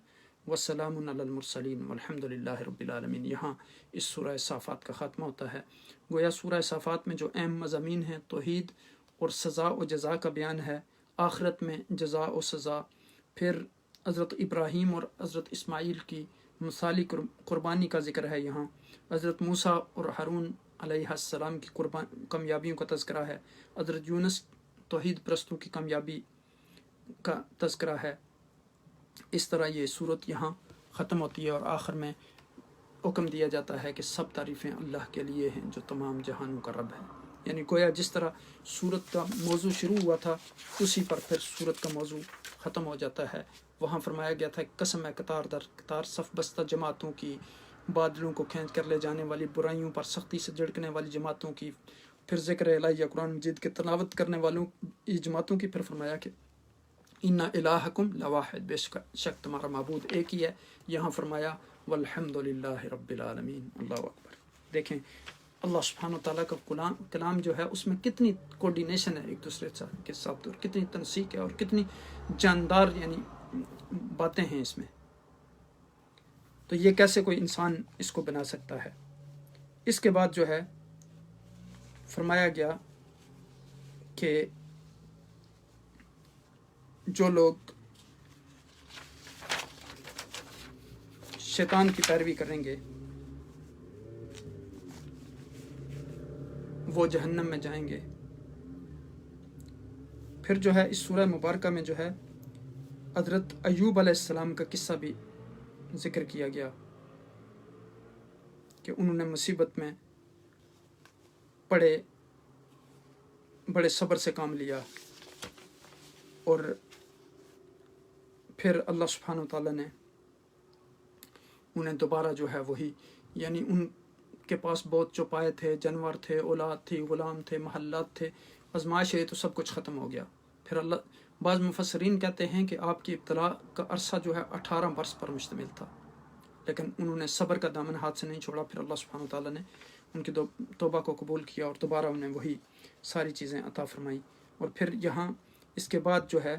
وسلام علی المرسلین والحمد للہ رب العالمین۔ یہاں اس سورہ صافات کا خاتمہ ہوتا ہے۔ گویا سورہ صافات میں جو اہم مضامین ہیں توحید اور سزا و جزا کا بیان ہے، آخرت میں جزا و سزا، پھر حضرت ابراہیم اور حضرت اسماعیل کی مثالی قربانی کا ذکر ہے یہاں، حضرت موسیٰ اور ہارون علیہ السلام کی کامیابیوں کا تذکرہ ہے، حضرت یونس توحید پرستوں کی کامیابی کا تذکرہ ہے۔ اس طرح یہ صورت یہاں ختم ہوتی ہے اور آخر میں حکم دیا جاتا ہے کہ سب تعریفیں اللہ کے لیے ہیں جو تمام جہانوں کا رب ہے۔ یعنی گویا جس طرح صورت کا موضوع شروع ہوا تھا اسی پر پھر صورت کا موضوع ختم ہو جاتا ہے۔ وہاں فرمایا گیا تھا قسم ہے قطار در قطار صف بستہ جماعتوں کی، بادلوں کو کھینچ کر لے جانے والی، برائیوں پر سختی سے جھڑکنے والی جماعتوں کی، پھر ذکر الہیہ قرآن مجید کے تلاوت کرنے والوں جماعتوں کی، پھر فرمایا کہ ان الہکم لواحد، بے شک تمہارا معبود ایک ہی ہے۔ یہاں فرمایا والحمد للہ رب العالمین، اللہ اکبر۔ دیکھیں اللہ سبحانہ وتعالیٰ کا کلام جو ہے اس میں کتنی کوڈینیشن ہے ایک دوسرے کے ساتھ، اور کتنی تنسیق ہے اور کتنی جاندار یعنی باتیں ہیں اس میں۔ تو یہ کیسے کوئی انسان اس کو بنا سکتا ہے؟ اس کے بعد جو ہے فرمایا گیا کہ جو لوگ شیطان کی پیروی کریں گے وہ جہنم میں جائیں گے۔ پھر جو ہے اس سورہ مبارکہ میں جو ہے حضرت ایوب علیہ السلام کا قصہ بھی ذکر کیا گیا کہ انہوں نے مصیبت میں بڑے صبر سے کام لیا، اور پھر اللہ سبحانہ وتعالیٰ نے انہیں دوبارہ جو ہے وہی، یعنی ان کے پاس بہت چوپائے تھے، جانور تھے، اولاد تھی، غلام تھے، محلات تھے، آزمائش ہے تو سب کچھ ختم ہو گیا۔ پھر بعض مفسرین کہتے ہیں کہ آپ کی ابتلا کا عرصہ جو ہے 18 برس پر مشتمل تھا، لیکن انہوں نے صبر کا دامن ہاتھ سے نہیں چھوڑا۔ پھر اللہ سبحانہ وتعالیٰ نے ان کی توبہ کو قبول کیا اور دوبارہ انہیں وہی ساری چیزیں عطا فرمائی۔ اور پھر یہاں اس کے بعد جو ہے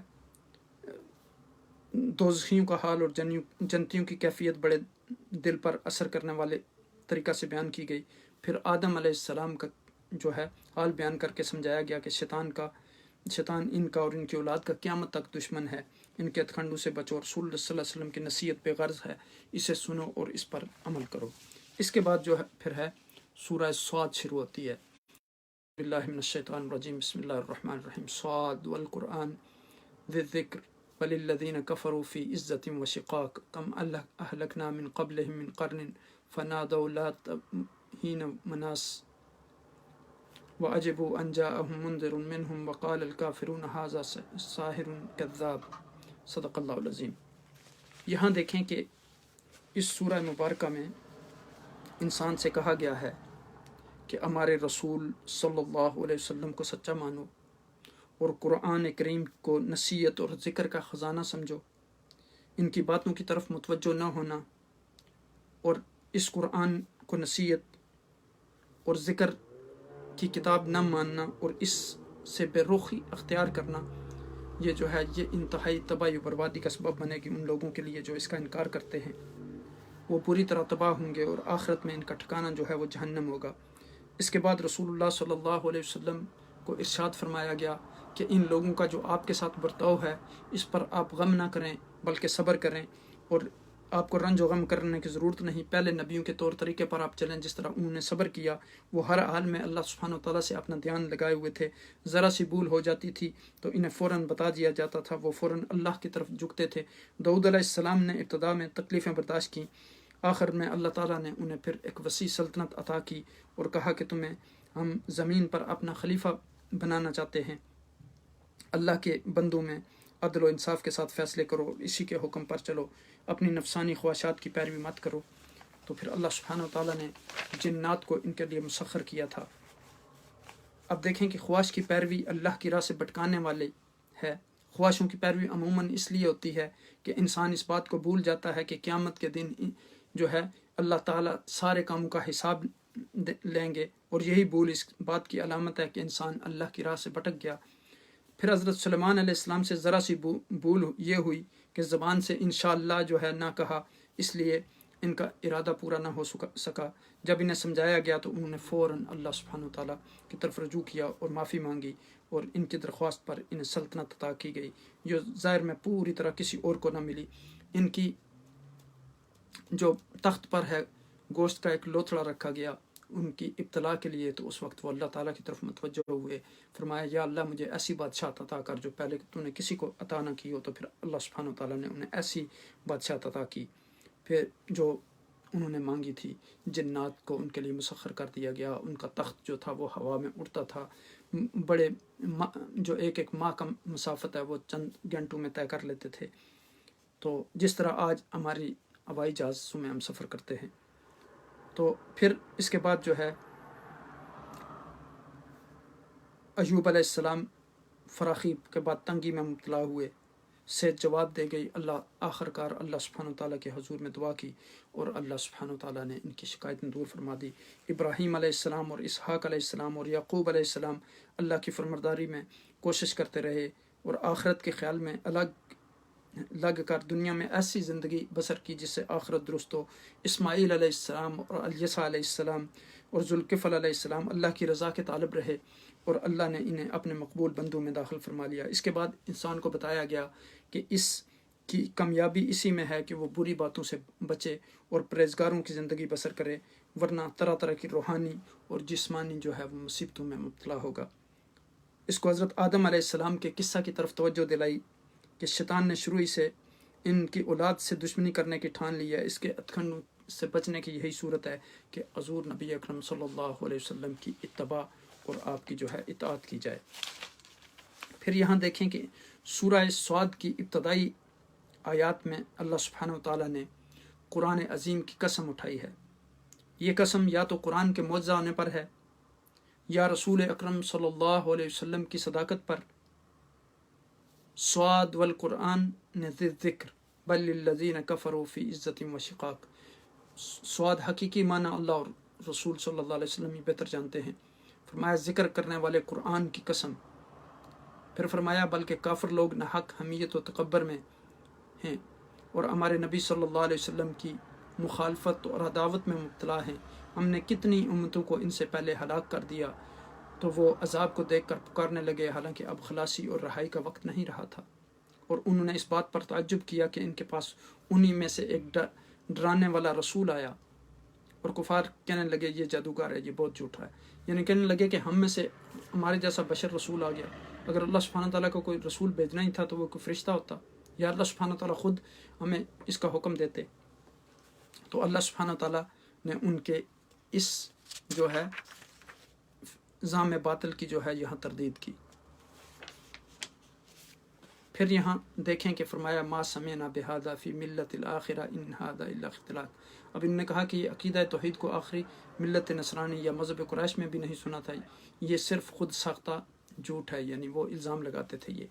دوزخیوں کا حال اور جنتیوں کی کیفیت بڑے دل پر اثر کرنے والے طریقہ سے بیان کی گئی۔ پھر آدم علیہ السلام کا جو ہے حال بیان کر کے سمجھایا گیا کہ شیطان ان کا اور ان کی اولاد کا قیامت تک دشمن ہے، ان کے ہتھکنڈوں سے بچو، اور رسول اللہ صلی اللہ علیہ وسلم کی نصیحت بے غرض ہے، اسے سنو اور اس پر عمل کرو۔ اس کے بعد جو ہے پھر ہے سورہ صاد شروع ہوتی ہے۔ باللہ من الشیطان الرجیم، بسم اللہ الرحمن الرحیم، صاد والقرآن ذی الذکر وللذین کفروا فی عزۃ وشقاق کم اہلکنا من قبلہم من قرن فنادوا لا حین مناس وعجبوا ان جاءهم منذر منهم وقال الکافرون ھذا ساحر کذاب، صدق اللہ العظیم۔ یہاں دیکھیں کہ اس سورہ مبارکہ میں انسان سے کہا گیا ہے کہ ہمارے رسول صلی اللہ علیہ وسلم کو سچا مانو اور قرآن کریم کو نصیحت اور ذکر کا خزانہ سمجھو، ان کی باتوں کی طرف متوجہ نہ ہونا اور اس قرآن کو نصیحت اور ذکر کی کتاب نہ ماننا اور اس سے بے رخی اختیار کرنا، یہ جو ہے یہ انتہائی تباہی و بربادی کا سبب بنے گی ان لوگوں کے لیے جو اس کا انکار کرتے ہیں۔ وہ پوری طرح تباہ ہوں گے اور آخرت میں ان کا ٹھکانہ جو ہے وہ جہنم ہوگا۔ اس کے بعد رسول اللہ صلی اللہ علیہ وسلم کو ارشاد فرمایا گیا کہ ان لوگوں کا جو آپ کے ساتھ برتاؤ ہے اس پر آپ غم نہ کریں بلکہ صبر کریں، اور آپ کو رنج و غم کرنے کی ضرورت نہیں، پہلے نبیوں کے طور طریقے پر آپ چلیں جس طرح انہوں نے صبر کیا۔ وہ ہر حال میں اللہ سبحانہ وتعالیٰ سے اپنا دھیان لگائے ہوئے تھے، ذرا سی بھول ہو جاتی تھی تو انہیں فوراً بتا دیا جاتا تھا، وہ فوراً اللہ کی طرف جھکتے تھے۔ داؤد علیہ السلام نے ابتدا میں تکلیفیں برداشت کیں، آخر میں اللہ تعالیٰ نے انہیں پھر ایک وسیع سلطنت عطا کی اور کہا کہ تمہیں ہم زمین پر اپنا خلیفہ بنانا چاہتے ہیں، اللہ کے بندوں میں عدل و انصاف کے ساتھ فیصلے کرو، اسی کے حکم پر چلو، اپنی نفسانی خواہشات کی پیروی مت کرو۔ تو پھر اللہ سبحانہ وتعالیٰ نے جنات کو ان کے لیے مسخر کیا تھا۔ اب دیکھیں کہ خواہش کی پیروی اللہ کی راہ سے بھٹکانے والے ہے۔ خواہشوں کی پیروی عموماً اس لیے ہوتی ہے کہ انسان اس بات کو بھول جاتا ہے کہ قیامت کے دن جو ہے اللہ تعالیٰ سارے کاموں کا حساب لیں گے، اور یہی بھول اس بات کی علامت ہے کہ انسان اللہ کی راہ سے بھٹک گیا۔ پھر حضرت سلیمان علیہ السلام سے ذرا سی بھول یہ ہوئی کہ زبان سے انشاءاللہ جو ہے نہ کہا، اس لیے ان کا ارادہ پورا نہ ہو سکا۔ جب انہیں سمجھایا گیا تو انہوں نے فوراً اللہ سبحانہ وتعالیٰ کی طرف رجوع کیا اور معافی مانگی، اور ان کی درخواست پر انہیں سلطنت عطا کی گئی جو ظاہر میں پوری طرح کسی اور کو نہ ملی۔ ان کی جو تخت پر ہے گوشت کا ایک لوتھڑا رکھا گیا ان کی ابتلا کے لیے، تو اس وقت وہ اللہ تعالیٰ کی طرف متوجہ ہوئے، فرمایا یا اللہ مجھے ایسی بادشاہت عطا کر جو پہلے تو نے کسی کو عطا نہ کی ہو۔ تو پھر اللہ سبحانہ و تعالیٰ نے انہیں ایسی بادشاہت عطا کی، پھر جو انہوں نے مانگی تھی، جنات کو ان کے لیے مسخر کر دیا گیا، ان کا تخت جو تھا وہ ہوا میں اڑتا تھا، بڑے جو ایک ماہ کا مسافت ہے وہ چند گھنٹوں میں طے کر لیتے تھے۔ تو جس طرح آج ہماری ہوائی جہازوں میں ہم سفر کرتے ہیں۔ تو پھر اس کے بعد جو ہے ایوب علیہ السلام فراخی کے بعد تنگی میں مبتلا ہوئے، سے جواب دے گئی، اللہ آخر کار اللہ سبحانہ و تعالیٰ کے حضور میں دعا کی اور اللہ سبحانہ و تعالیٰ نے ان کی شکایت دور فرما دی۔ ابراہیم علیہ السلام اور اسحاق علیہ السلام اور یعقوب علیہ السلام اللہ کی فرمرداری میں کوشش کرتے رہے اور آخرت کے خیال میں لگ کر دنیا میں ایسی زندگی بسر کی جس سے آخرت درست ہو۔ اسماعیل علیہ السلام اور الیسع علیہ السلام اور ذوالکفل علیہ السلام اللہ کی رضا کے طالب رہے اور اللہ نے انہیں اپنے مقبول بندوں میں داخل فرما لیا۔ اس کے بعد انسان کو بتایا گیا کہ اس کی کامیابی اسی میں ہے کہ وہ بری باتوں سے بچے اور پرہیزگاروں کی زندگی بسر کرے، ورنہ طرح طرح کی روحانی اور جسمانی جو ہے وہ مصیبتوں میں مبتلا ہوگا۔ اس کو حضرت آدم علیہ السلام کے قصہ کی طرف توجہ دلائی کہ شیطان نے شروع ہی سے ان کی اولاد سے دشمنی کرنے کی ٹھان لی ہے۔ اس کے اتکھنڈ سے بچنے کی یہی صورت ہے کہ حضور نبی اکرم صلی اللہ علیہ وسلم کی اتباع اور آپ کی جو ہے اطاعت کی جائے۔ پھر یہاں دیکھیں کہ سورہ صاد کی ابتدائی آیات میں اللہ سبحانہ و تعالیٰ نے قرآن عظیم کی قسم اٹھائی ہے۔ یہ قسم یا تو قرآن کے معجزہ ہونے پر ہے، یا رسول اکرم صلی اللہ علیہ وسلم کی صداقت پر۔ صاد والقرآن ذی الذکر بل الذین کفروا فی عزت و شقاق۔ صاد حقیقی معنی اللہ اور رسول صلی اللہ علیہ وسلم ہی بہتر جانتے ہیں۔ فرمایا ذکر کرنے والے قرآن کی قسم۔ پھر فرمایا بلکہ کافر لوگ ناحق حمیت و تکبر میں ہیں اور ہمارے نبی صلی اللہ علیہ وسلم کی مخالفت اور عداوت میں مبتلا ہیں۔ ہم نے کتنی امتوں کو ان سے پہلے ہلاک کر دیا۔ تو وہ عذاب کو دیکھ کر پکارنے لگے، حالانکہ اب خلاصی اور رہائی کا وقت نہیں رہا تھا، اور انہوں نے اس بات پر تعجب کیا کہ ان کے پاس انہی میں سے ایک ڈرانے والا رسول آیا، اور کفار کہنے لگے یہ جادوگر ہے، یہ بہت جھوٹا ہے، یعنی کہنے لگے کہ ہم میں سے ہمارے جیسا بشر رسول آ گیا۔ اگر اللہ سبحانہ تعالیٰ کو کوئی رسول بھیجنا ہی تھا تو وہ کوئی فرشتہ ہوتا، یا اللہ سبحانہ تعالیٰ خود ہمیں اس کا حکم دیتے۔ تو اللہ سبحانہ تعالیٰ نے ان کے اس جو ہے زعم باطل کی جو ہے یہاں تردید کی۔ پھر یہاں دیکھیں کہ فرمایا ما سمعنا بہذا فی ملت الآخرہ ان ھذا الا اختلاق۔ اب انہوں نے کہا کہ یہ عقیدہ توحید کو آخری ملت نصرانی یا مذہب قریش میں بھی نہیں سنا تھا، یہ صرف خود ساختہ جھوٹ ہے، یعنی وہ الزام لگاتے تھے یہ۔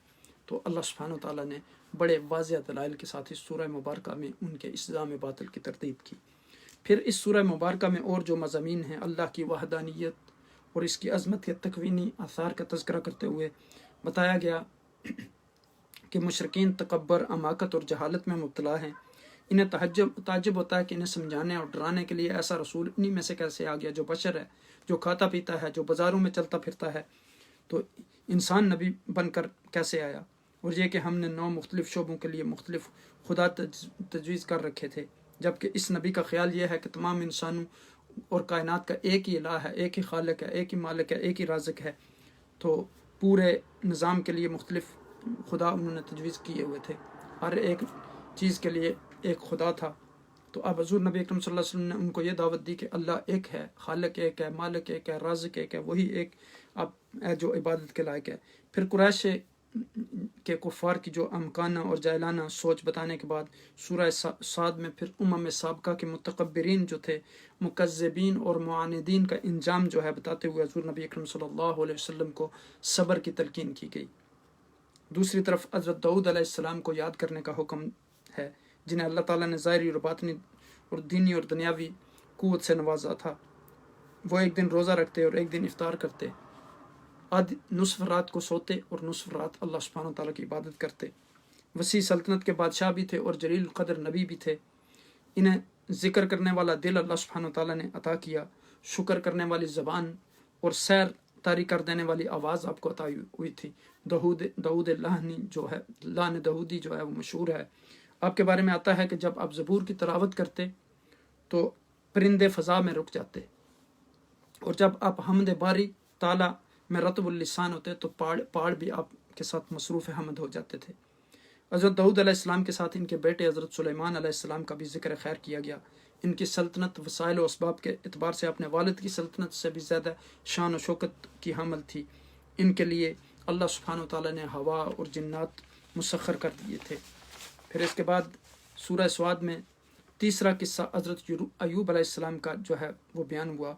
تو اللہ سبحانہ تعالیٰ نے بڑے واضح دلائل کے ساتھ اس سورہ مبارکہ میں ان کے اس زعم باطل کی تردید کی۔ پھر اس سورہ مبارکہ میں اور جو مضامین ہیں اللہ کی وحدانیت اور اس کی عظمت کے تکوینی آثار کا تذکرہ کرتے ہوئے بتایا گیا کہ مشرکین تکبر، حماقت اور جہالت میں مبتلا ہیں۔ انہیں تعجب ہوتا ہے کہ انہیں سمجھانے اور ڈرانے کے لیے ایسا رسول انہی میں سے کیسے آ گیا جو بشر ہے، جو کھاتا پیتا ہے، جو بازاروں میں چلتا پھرتا ہے، تو انسان نبی بن کر کیسے آیا؟ اور یہ کہ ہم نے 9 مختلف شعبوں کے لیے مختلف خدا تجویز کر رکھے تھے، جبکہ اس نبی کا خیال یہ ہے کہ تمام انسانوں اور کائنات کا ایک ہی الہ ہے، ایک ہی خالق ہے، ایک ہی مالک ہے، ایک ہی رازق ہے۔ تو پورے نظام کے لیے مختلف خدا انہوں نے تجویز کیے ہوئے تھے، ہر ایک چیز کے لیے ایک خدا تھا۔ تو اب حضور نبی اکرم صلی اللہ علیہ وسلم نے ان کو یہ دعوت دی کہ اللہ ایک ہے، خالق ایک ہے، مالک ایک ہے، رازق ایک ہے، وہی ایک اب ہے جو عبادت کے لائق ہے۔ پھر قریش کے کفار کی جو امکانہ اور جاہلانہ سوچ بتانے کے بعد سورہ صاد میں پھر امم سابقہ کے متکبرین جو تھے، مکذبین اور معاندین کا انجام جو ہے بتاتے ہوئے حضور نبی اکرم صلی اللہ علیہ وسلم کو صبر کی تلقین کی گئی۔ دوسری طرف حضرت داؤد علیہ السلام کو یاد کرنے کا حکم ہے، جنہیں اللہ تعالیٰ نے ظاہری اور باطنی اور دینی اور دنیاوی قوت سے نوازا تھا۔ وہ ایک دن روزہ رکھتے اور ایک دن افطار کرتے، نصف رات کو سوتے اور نصف رات اللہ سبحانہ تعالیٰ کی عبادت کرتے۔ وسیع سلطنت کے بادشاہ بھی تھے اور جلیل القدر نبی بھی تھے۔ انہیں ذکر کرنے والا دل اللہ سبحانہ تعالیٰ نے عطا کیا، شکر کرنے والی زبان اور سیر طاری کر دینے والی آواز آپ کو عطا ہوئی تھی۔ داؤد لہنی جو ہے، داؤدی جو ہے وہ مشہور ہے۔ آپ کے بارے میں آتا ہے کہ جب آپ زبور کی تلاوت کرتے تو پرندے فضا میں رک جاتے، اور جب آپ حمد باری تعالیٰ میں رطب اللسان ہوتے تو پہاڑ بھی آپ کے ساتھ مصروف حمد ہو جاتے تھے۔ حضرت داؤد علیہ السلام کے ساتھ ان کے بیٹے حضرت سلیمان علیہ السلام کا بھی ذکر خیر کیا گیا۔ ان کی سلطنت وسائل و اسباب کے اعتبار سے اپنے والد کی سلطنت سے بھی زیادہ شان و شوکت کی حامل تھی۔ ان کے لیے اللہ سبحانہ وتعالیٰ نے ہوا اور جنات مسخر کر دیے تھے۔ پھر اس کے بعد سورہ سواد میں تیسرا قصہ حضرت ایوب علیہ السلام کا جو ہے وہ بیان ہوا۔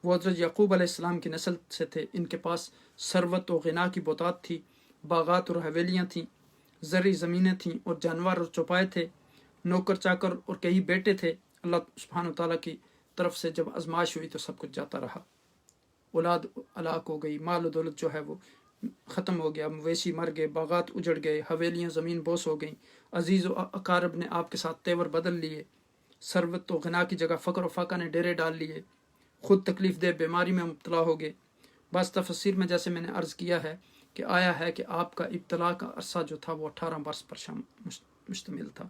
وہ حضرت یعقوب علیہ السلام کی نسل سے تھے۔ ان کے پاس ثروت و غنا کی بہتات تھی، باغات اور حویلیاں تھیں، زرعی زمینیں تھیں اور جانور اور چوپائے تھے، نوکر چاکر اور کئی بیٹے تھے۔ اللہ سبحانہ وتعالیٰ کی طرف سے جب آزمائش ہوئی تو سب کچھ جاتا رہا، اولاد ہلاک ہو گئی، مال و دولت جو ہے وہ ختم ہو گیا، مویشی مر گئے، باغات اجڑ گئے، حویلیاں زمین بوس ہو گئیں، عزیز و اقارب نے آپ کے ساتھ تیور بدل لیے، ثروت و غنا کی جگہ فقر و فاقہ نے ڈیرے ڈال لیے، خود تکلیف دہ بیماری میں مبتلا ہو گئے۔ بعض تفسیر میں جیسے میں نے عرض کیا ہے کہ آیا ہے کہ آپ کا ابتلا کا عرصہ جو تھا وہ 18 برس پر مشتمل تھا،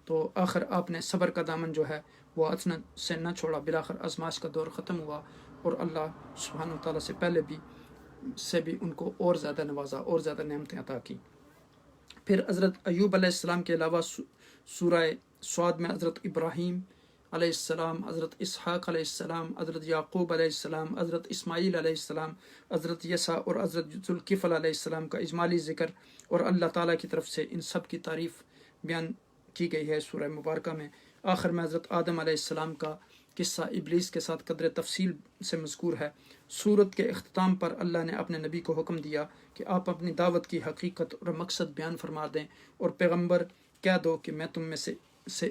تو آخر آپ نے صبر کا دامن جو ہے وہ اچنت سے نہ چھوڑا، بلاخر آزمائش کا دور ختم ہوا اور اللہ سبحانہ وتعالیٰ سے پہلے بھی ان کو اور زیادہ نوازا، اور زیادہ نعمتیں عطا کی۔ پھر حضرت ایوب علیہ السلام کے علاوہ سورہ سعد میں حضرت ابراہیم علیہ السلام، حضرت اسحاق علیہ السلام، حضرت یعقوب علیہ السلام، حضرت اسماعیل علیہ السلام، حضرت یسع اور حضرت ذوالکفل علیہ السلام کا اجمالی ذکر اور اللہ تعالیٰ کی طرف سے ان سب کی تعریف بیان کی گئی ہے سورہ مبارکہ میں۔ آخر میں حضرت آدم علیہ السلام کا قصہ ابلیس کے ساتھ قدر تفصیل سے مذکور ہے۔ سورت کے اختتام پر اللہ نے اپنے نبی کو حکم دیا کہ آپ اپنی دعوت کی حقیقت اور مقصد بیان فرما دیں اور پیغمبر کہہ دو کہ میں تم میں سے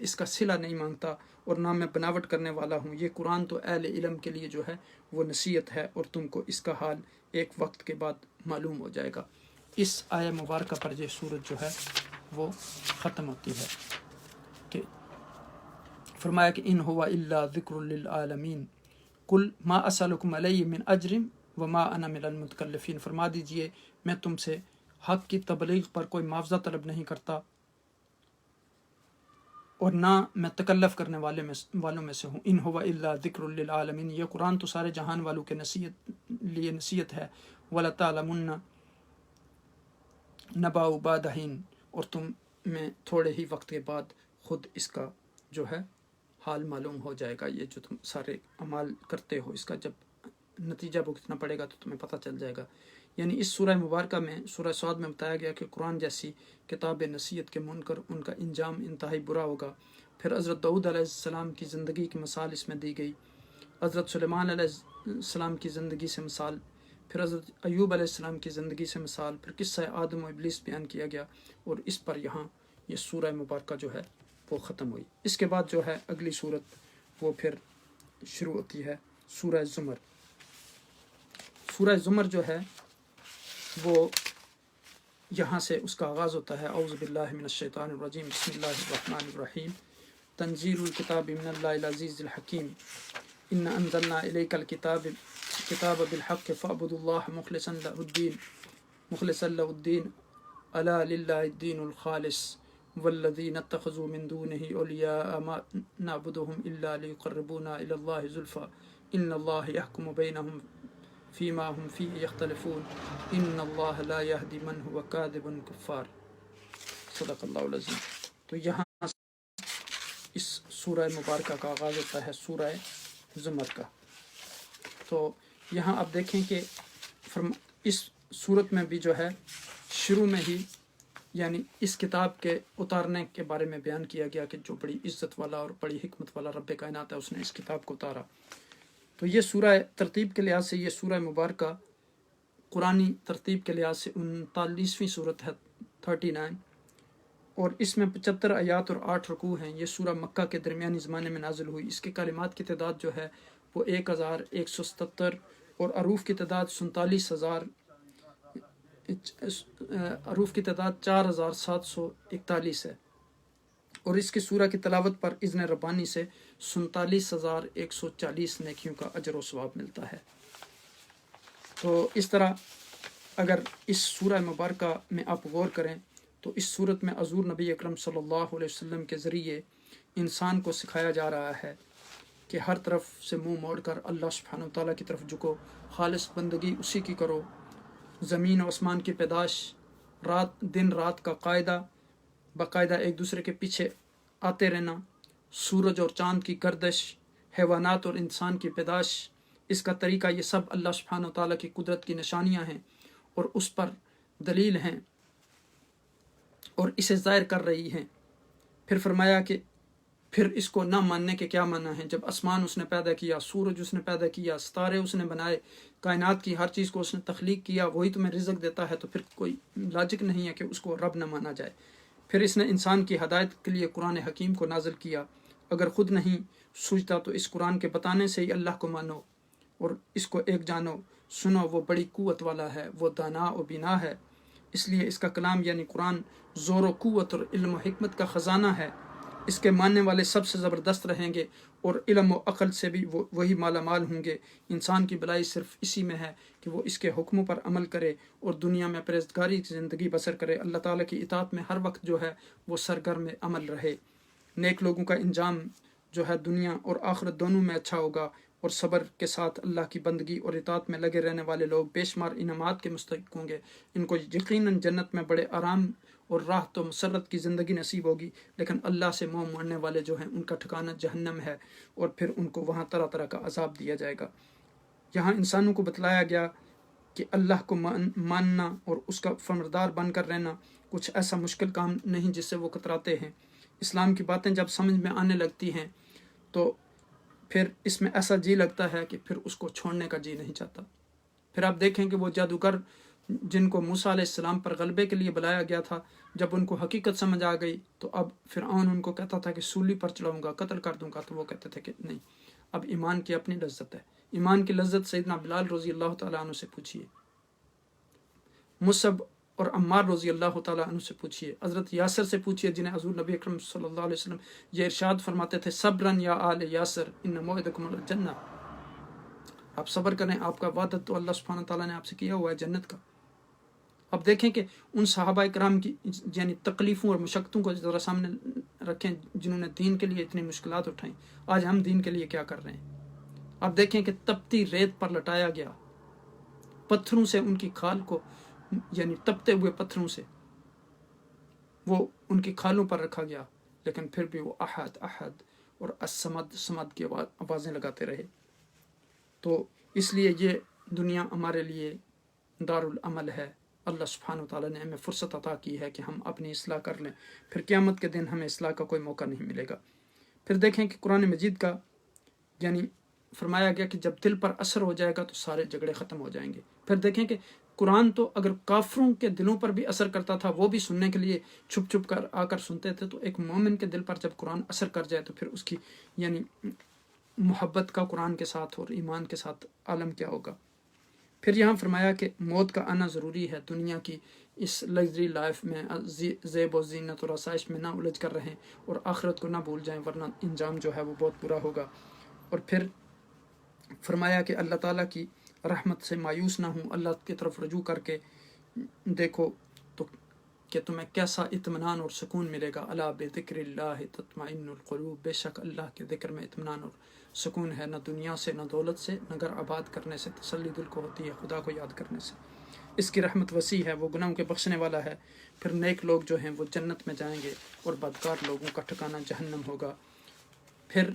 اس کا صلہ نہیں مانگتا اور نہ میں بناوٹ کرنے والا ہوں۔ یہ قرآن تو اہل علم کے لیے جو ہے وہ نصیحت ہے اور تم کو اس کا حال ایک وقت کے بعد معلوم ہو جائے گا۔ اس آیہ مبارکہ پر یہ سورت جو ہے وہ ختم ہوتی ہے کہ فرمایا کہ ان ہوا الا ذکر للعالمین قل ما اسألکم علیہ من اجر وما انا من المتکلفین۔ فرما دیجئے میں تم سے حق کی تبلیغ پر کوئی معاوضہ طلب نہیں کرتا اور نہ میں تکلف کرنے والوں میں سے ہوں۔ ان ہوا الا ذکر للعالمین، یہ قرآن تو سارے جہان والوں کے لیے نصیحت ہے۔ وَلَتَعْلَمُنَّ نَبَأَهُ بَعْدَ حِینٍ، اور تم میں تھوڑے ہی وقت کے بعد خود اس کا جو ہے حال معلوم ہو جائے گا۔ یہ جو تم سارے اعمال کرتے ہو اس کا جب نتیجہ بھگتنا پڑے گا تو تمہیں پتہ چل جائے گا۔ یعنی اس سورہ مبارکہ میں سورہ سعد میں بتایا گیا کہ قرآن جیسی کتاب نصیحت کے منکر ان کا انجام انتہائی برا ہوگا۔ پھر حضرت داؤد علیہ السلام کی زندگی کی مثال اس میں دی گئی، حضرت سلیمان علیہ السلام کی زندگی سے مثال، پھر حضرت ایوب علیہ السلام کی زندگی سے مثال، پھر قصہ آدم و ابلیس بیان کیا گیا، اور اس پر یہاں یہ سورہ مبارکہ جو ہے وہ ختم ہوئی۔ اس کے بعد جو ہے اگلی سورت وہ پھر شروع ہوتی ہے سورہ زمر۔ سورہ زمر جو ہے وہ یہاں سے اس کا آغاز ہوتا ہے، اعوذ باللہ من الشیطان الرجیم، بسم اللہ الرحمن الرحیم، تنزیل الکتاب من اللہ العزیز الحکیم، ان انزلنا الیک الکتاب بالحق فاعبدوا اللہ مخلصا له الدین الا للہ الدین الخالص والذین اتخذوا من دونه اولیاء ما نعبدهم الا لیقربونا الی اللہ زلفی ان اللہ یحکم بینہم فیما هم فیہ یختلفون ان اللہ لا یہدی من هو کاذب کفار۔ صدق اللہ العظیم۔ تو یہاں اس سورہ مبارکہ کا آغاز ہوتا ہے سورہ زمر کا۔ تو یہاں آپ دیکھیں کہ اس سورت میں بھی جو ہے شروع میں ہی یعنی اس کتاب کے اتارنے کے بارے میں بیان کیا گیا کہ جو بڑی عزت والا اور بڑی حکمت والا رب کائنات ہے اس نے اس کتاب کو اتارا۔ تو یہ سورہ ترتیب کے لحاظ سے یہ سورہ مبارکہ قرآنی ترتیب کے لحاظ سے 39ویں سورت ہے 39، اور اس میں 75 آیات اور 8 رکوع ہیں۔ یہ سورہ مکہ کے درمیانی زمانے میں نازل ہوئی۔ اس کے کلمات کی تعداد جو ہے وہ 1177 اور حروف کی تعداد 47,000، حروف کی تعداد 4741 ہے، اور اس کی سورہ کی تلاوت پر اذن ربانی سے 47,140 نیکیوں کا اجر و ثواب ملتا ہے۔ تو اس طرح اگر اس سورہ مبارکہ میں آپ غور کریں تو اس صورت میں حضور نبی اکرم صلی اللہ علیہ وسلم کے ذریعے انسان کو سکھایا جا رہا ہے کہ ہر طرف سے منہ موڑ کر اللہ سبحانہ و تعالیٰ کی طرف جھکو، خالص بندگی اسی کی کرو، زمین و آسمان کی پیدائش، دن رات کا باقاعدہ ایک دوسرے کے پیچھے آتے رہنا، سورج اور چاند کی گردش، حیوانات اور انسان کی پیدائش، اس کا طریقہ، یہ سب اللہ سبحانہ و تعالیٰ کی قدرت کی نشانیاں ہیں اور اس پر دلیل ہیں اور اسے ظاہر کر رہی ہیں۔ پھر فرمایا کہ پھر اس کو نہ ماننے کے کیا معنی ہیں؟ جب آسمان اس نے پیدا کیا، سورج اس نے پیدا کیا، ستارے اس نے بنائے، کائنات کی ہر چیز کو اس نے تخلیق کیا، وہی تمہیں رزق دیتا ہے، تو پھر کوئی لاجک نہیں ہے کہ اس کو رب نہ مانا جائے۔ پھر اس نے انسان کی ہدایت کے لیے قرآن حکیم کو نازل کیا، اگر خود نہیں سوچتا تو اس قرآن کے بتانے سے ہی اللہ کو مانو اور اس کو ایک جانو، سنو، وہ بڑی قوت والا ہے، وہ دانا و بینا ہے۔ اس لیے اس کا کلام یعنی قرآن زور و قوت اور علم و حکمت کا خزانہ ہے، اس کے ماننے والے سب سے زبردست رہیں گے اور علم و عقل سے بھی وہی مالا مال ہوں گے۔ انسان کی بھلائی صرف اسی میں ہے کہ وہ اس کے حکموں پر عمل کرے اور دنیا میں پرہیزگاری کی زندگی بسر کرے، اللہ تعالیٰ کی اطاعت میں ہر وقت جو ہے وہ سرگرم عمل رہے۔ نیک لوگوں کا انجام جو ہے دنیا اور آخرت دونوں میں اچھا ہوگا، اور صبر کے ساتھ اللہ کی بندگی اور اطاعت میں لگے رہنے والے لوگ بے شمار انعامات کے مستحق ہوں گے۔ ان کو یقیناً جنت میں بڑے آرام اور راحت و مسرت کی زندگی نصیب ہوگی، لیکن اللہ سے منہ موڑنے والے جو ہیں ان کا ٹھکانہ جہنم ہے، اور پھر ان کو وہاں طرح طرح کا عذاب دیا جائے گا۔ یہاں انسانوں کو بتلایا گیا کہ اللہ کو ماننا اور اس کا فرمانبردار بن کر رہنا کچھ ایسا مشکل کام نہیں جس سے وہ کتراتے ہیں۔ اسلام کی باتیں جب سمجھ میں آنے لگتی ہیں تو پھر اس میں ایسا جی لگتا ہے کہ پھر اس کو چھوڑنے کا جی نہیں چاہتا۔ پھر آپ دیکھیں کہ وہ جادوگر جن کو موسیٰ علیہ السلام پر غلبے کے لیے بلایا گیا تھا، جب ان کو حقیقت سمجھ آ گئی تو اب فرعون ان کو کہتا تھا کہ سولی پر چڑھاؤں گا، قتل کر دوں گا، تو وہ کہتے تھے کہ نہیں، اب ایمان کی اپنی لذت ہے۔ ایمان کی لذت سیدنا بلال رضی اللہ تعالیٰ عنہ سے پوچھیے، مصعب اور عمار رضی اللہ تعالیٰ عنہ سے پوچھیے، حضرت یاسر سے پوچھیے جنہیں حضور نبی اکرم صلی اللہ علیہ وسلم یہ ارشاد فرماتے تھے، صبرن یا آل یاسر ان موعدکم الجنہ، آپ صبر کریں، آپ کا وعدہ تو اللہ سبحانہ تعالیٰ نے آپ سے کیا ہوا ہے جنت کا۔ اب دیکھیں کہ ان صحابہ کرام کی یعنی تکلیفوں اور مشقتوں کو ذرا سامنے رکھیں جنہوں نے دین کے لیے اتنی مشکلات اٹھائیں۔ آج ہم دین کے لیے کیا کر رہے ہیں؟ اب دیکھیں کہ تپتی ریت پر لٹایا گیا، پتھروں سے ان کی کھال کو یعنی تپتے ہوئے پتھروں سے وہ ان کی کھالوں پر رکھا گیا، لیکن پھر بھی وہ احد احد اور الصمد صمد کی آوازیں لگاتے رہے۔ تو اس لیے یہ دنیا ہمارے لیے دارالعمل ہے۔ اللہ سبحانہ و تعالیٰ نے ہمیں فرصت عطا کی ہے کہ ہم اپنی اصلاح کر لیں، پھر قیامت کے دن ہمیں اصلاح کا کوئی موقع نہیں ملے گا۔ پھر دیکھیں کہ قرآن مجید کا یعنی فرمایا گیا کہ جب دل پر اثر ہو جائے گا تو سارے جھگڑے ختم ہو جائیں گے۔ پھر دیکھیں کہ قرآن تو اگر کافروں کے دلوں پر بھی اثر کرتا تھا، وہ بھی سننے کے لیے چھپ چھپ کر آ کر سنتے تھے، تو ایک مومن کے دل پر جب قرآن اثر کر جائے تو پھر اس کی یعنی محبت کا قرآن کے ساتھ اور ایمان کے ساتھ عالم کیا ہوگا۔ پھر یہاں فرمایا کہ موت کا آنا ضروری ہے، دنیا کی اس لگژری لائف میں زیب و زینت اور آسائش میں نہ الجھ کر رہیں اور آخرت کو نہ بھول جائیں، ورنہ انجام جو ہے وہ بہت برا ہوگا۔ اور پھر فرمایا کہ اللہ تعالیٰ کی رحمت سے مایوس نہ ہوں، اللہ کی طرف رجوع کر کے دیکھو تو کہ تمہیں کیسا اطمینان اور سکون ملے گا۔ الا بذکر اللہ تطمئن القلوب، بے شک اللہ کے ذکر میں اطمینان اور سکون ہے، نہ دنیا سے، نہ دولت سے، نہ گھر آباد کرنے سے تسلی دل کو ہوتی ہے، خدا کو یاد کرنے سے۔ اس کی رحمت وسیع ہے، وہ گناہوں کے بخشنے والا ہے۔ پھر نیک لوگ جو ہیں وہ جنت میں جائیں گے اور بدکار لوگوں کا ٹھکانہ جہنم ہوگا۔ پھر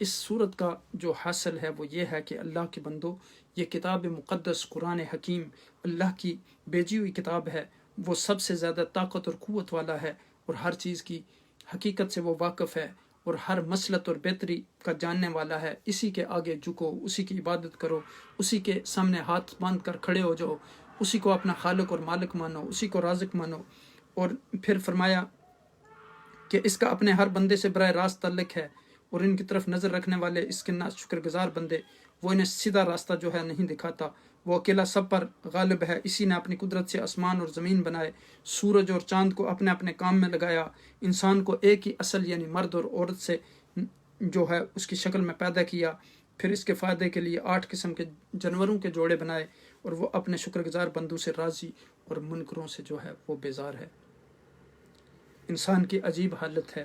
اس صورت کا جو حاصل ہے وہ یہ ہے کہ اللہ کے بندو، یہ کتاب مقدس قرآن حکیم اللہ کی بھیجی ہوئی کتاب ہے، وہ سب سے زیادہ طاقت اور قوت والا ہے اور ہر چیز کی حقیقت سے وہ واقف ہے اور ہر مصلحت اور بہتری کا جاننے والا ہے۔ اسی کے آگے جھکو، اسی کی عبادت کرو، اسی کے سامنے ہاتھ باندھ کر کھڑے ہو جاؤ، اسی کو اپنا خالق اور مالک مانو، اسی کو رازق مانو۔ اور پھر فرمایا کہ اس کا اپنے ہر بندے سے براہ راست تعلق ہے، اور ان کی طرف نظر رکھنے والے اس کے شکر گزار بندے، وہ انہیں سیدھا راستہ جو ہے نہیں دکھاتا، وہ اکیلا سب پر غالب ہے۔ اسی نے اپنی قدرت سے آسمان اور زمین بنائے، سورج اور چاند کو اپنے اپنے کام میں لگایا، انسان کو ایک ہی اصل یعنی مرد اور عورت سے جو ہے اس کی شکل میں پیدا کیا، پھر اس کے فائدے کے لیے 8 قسم کے جانوروں کے جوڑے بنائے، اور وہ اپنے شکر گزار بندوں سے راضی اور منکروں سے جو ہے وہ بیزار ہے۔ انسان کی عجیب حالت ہے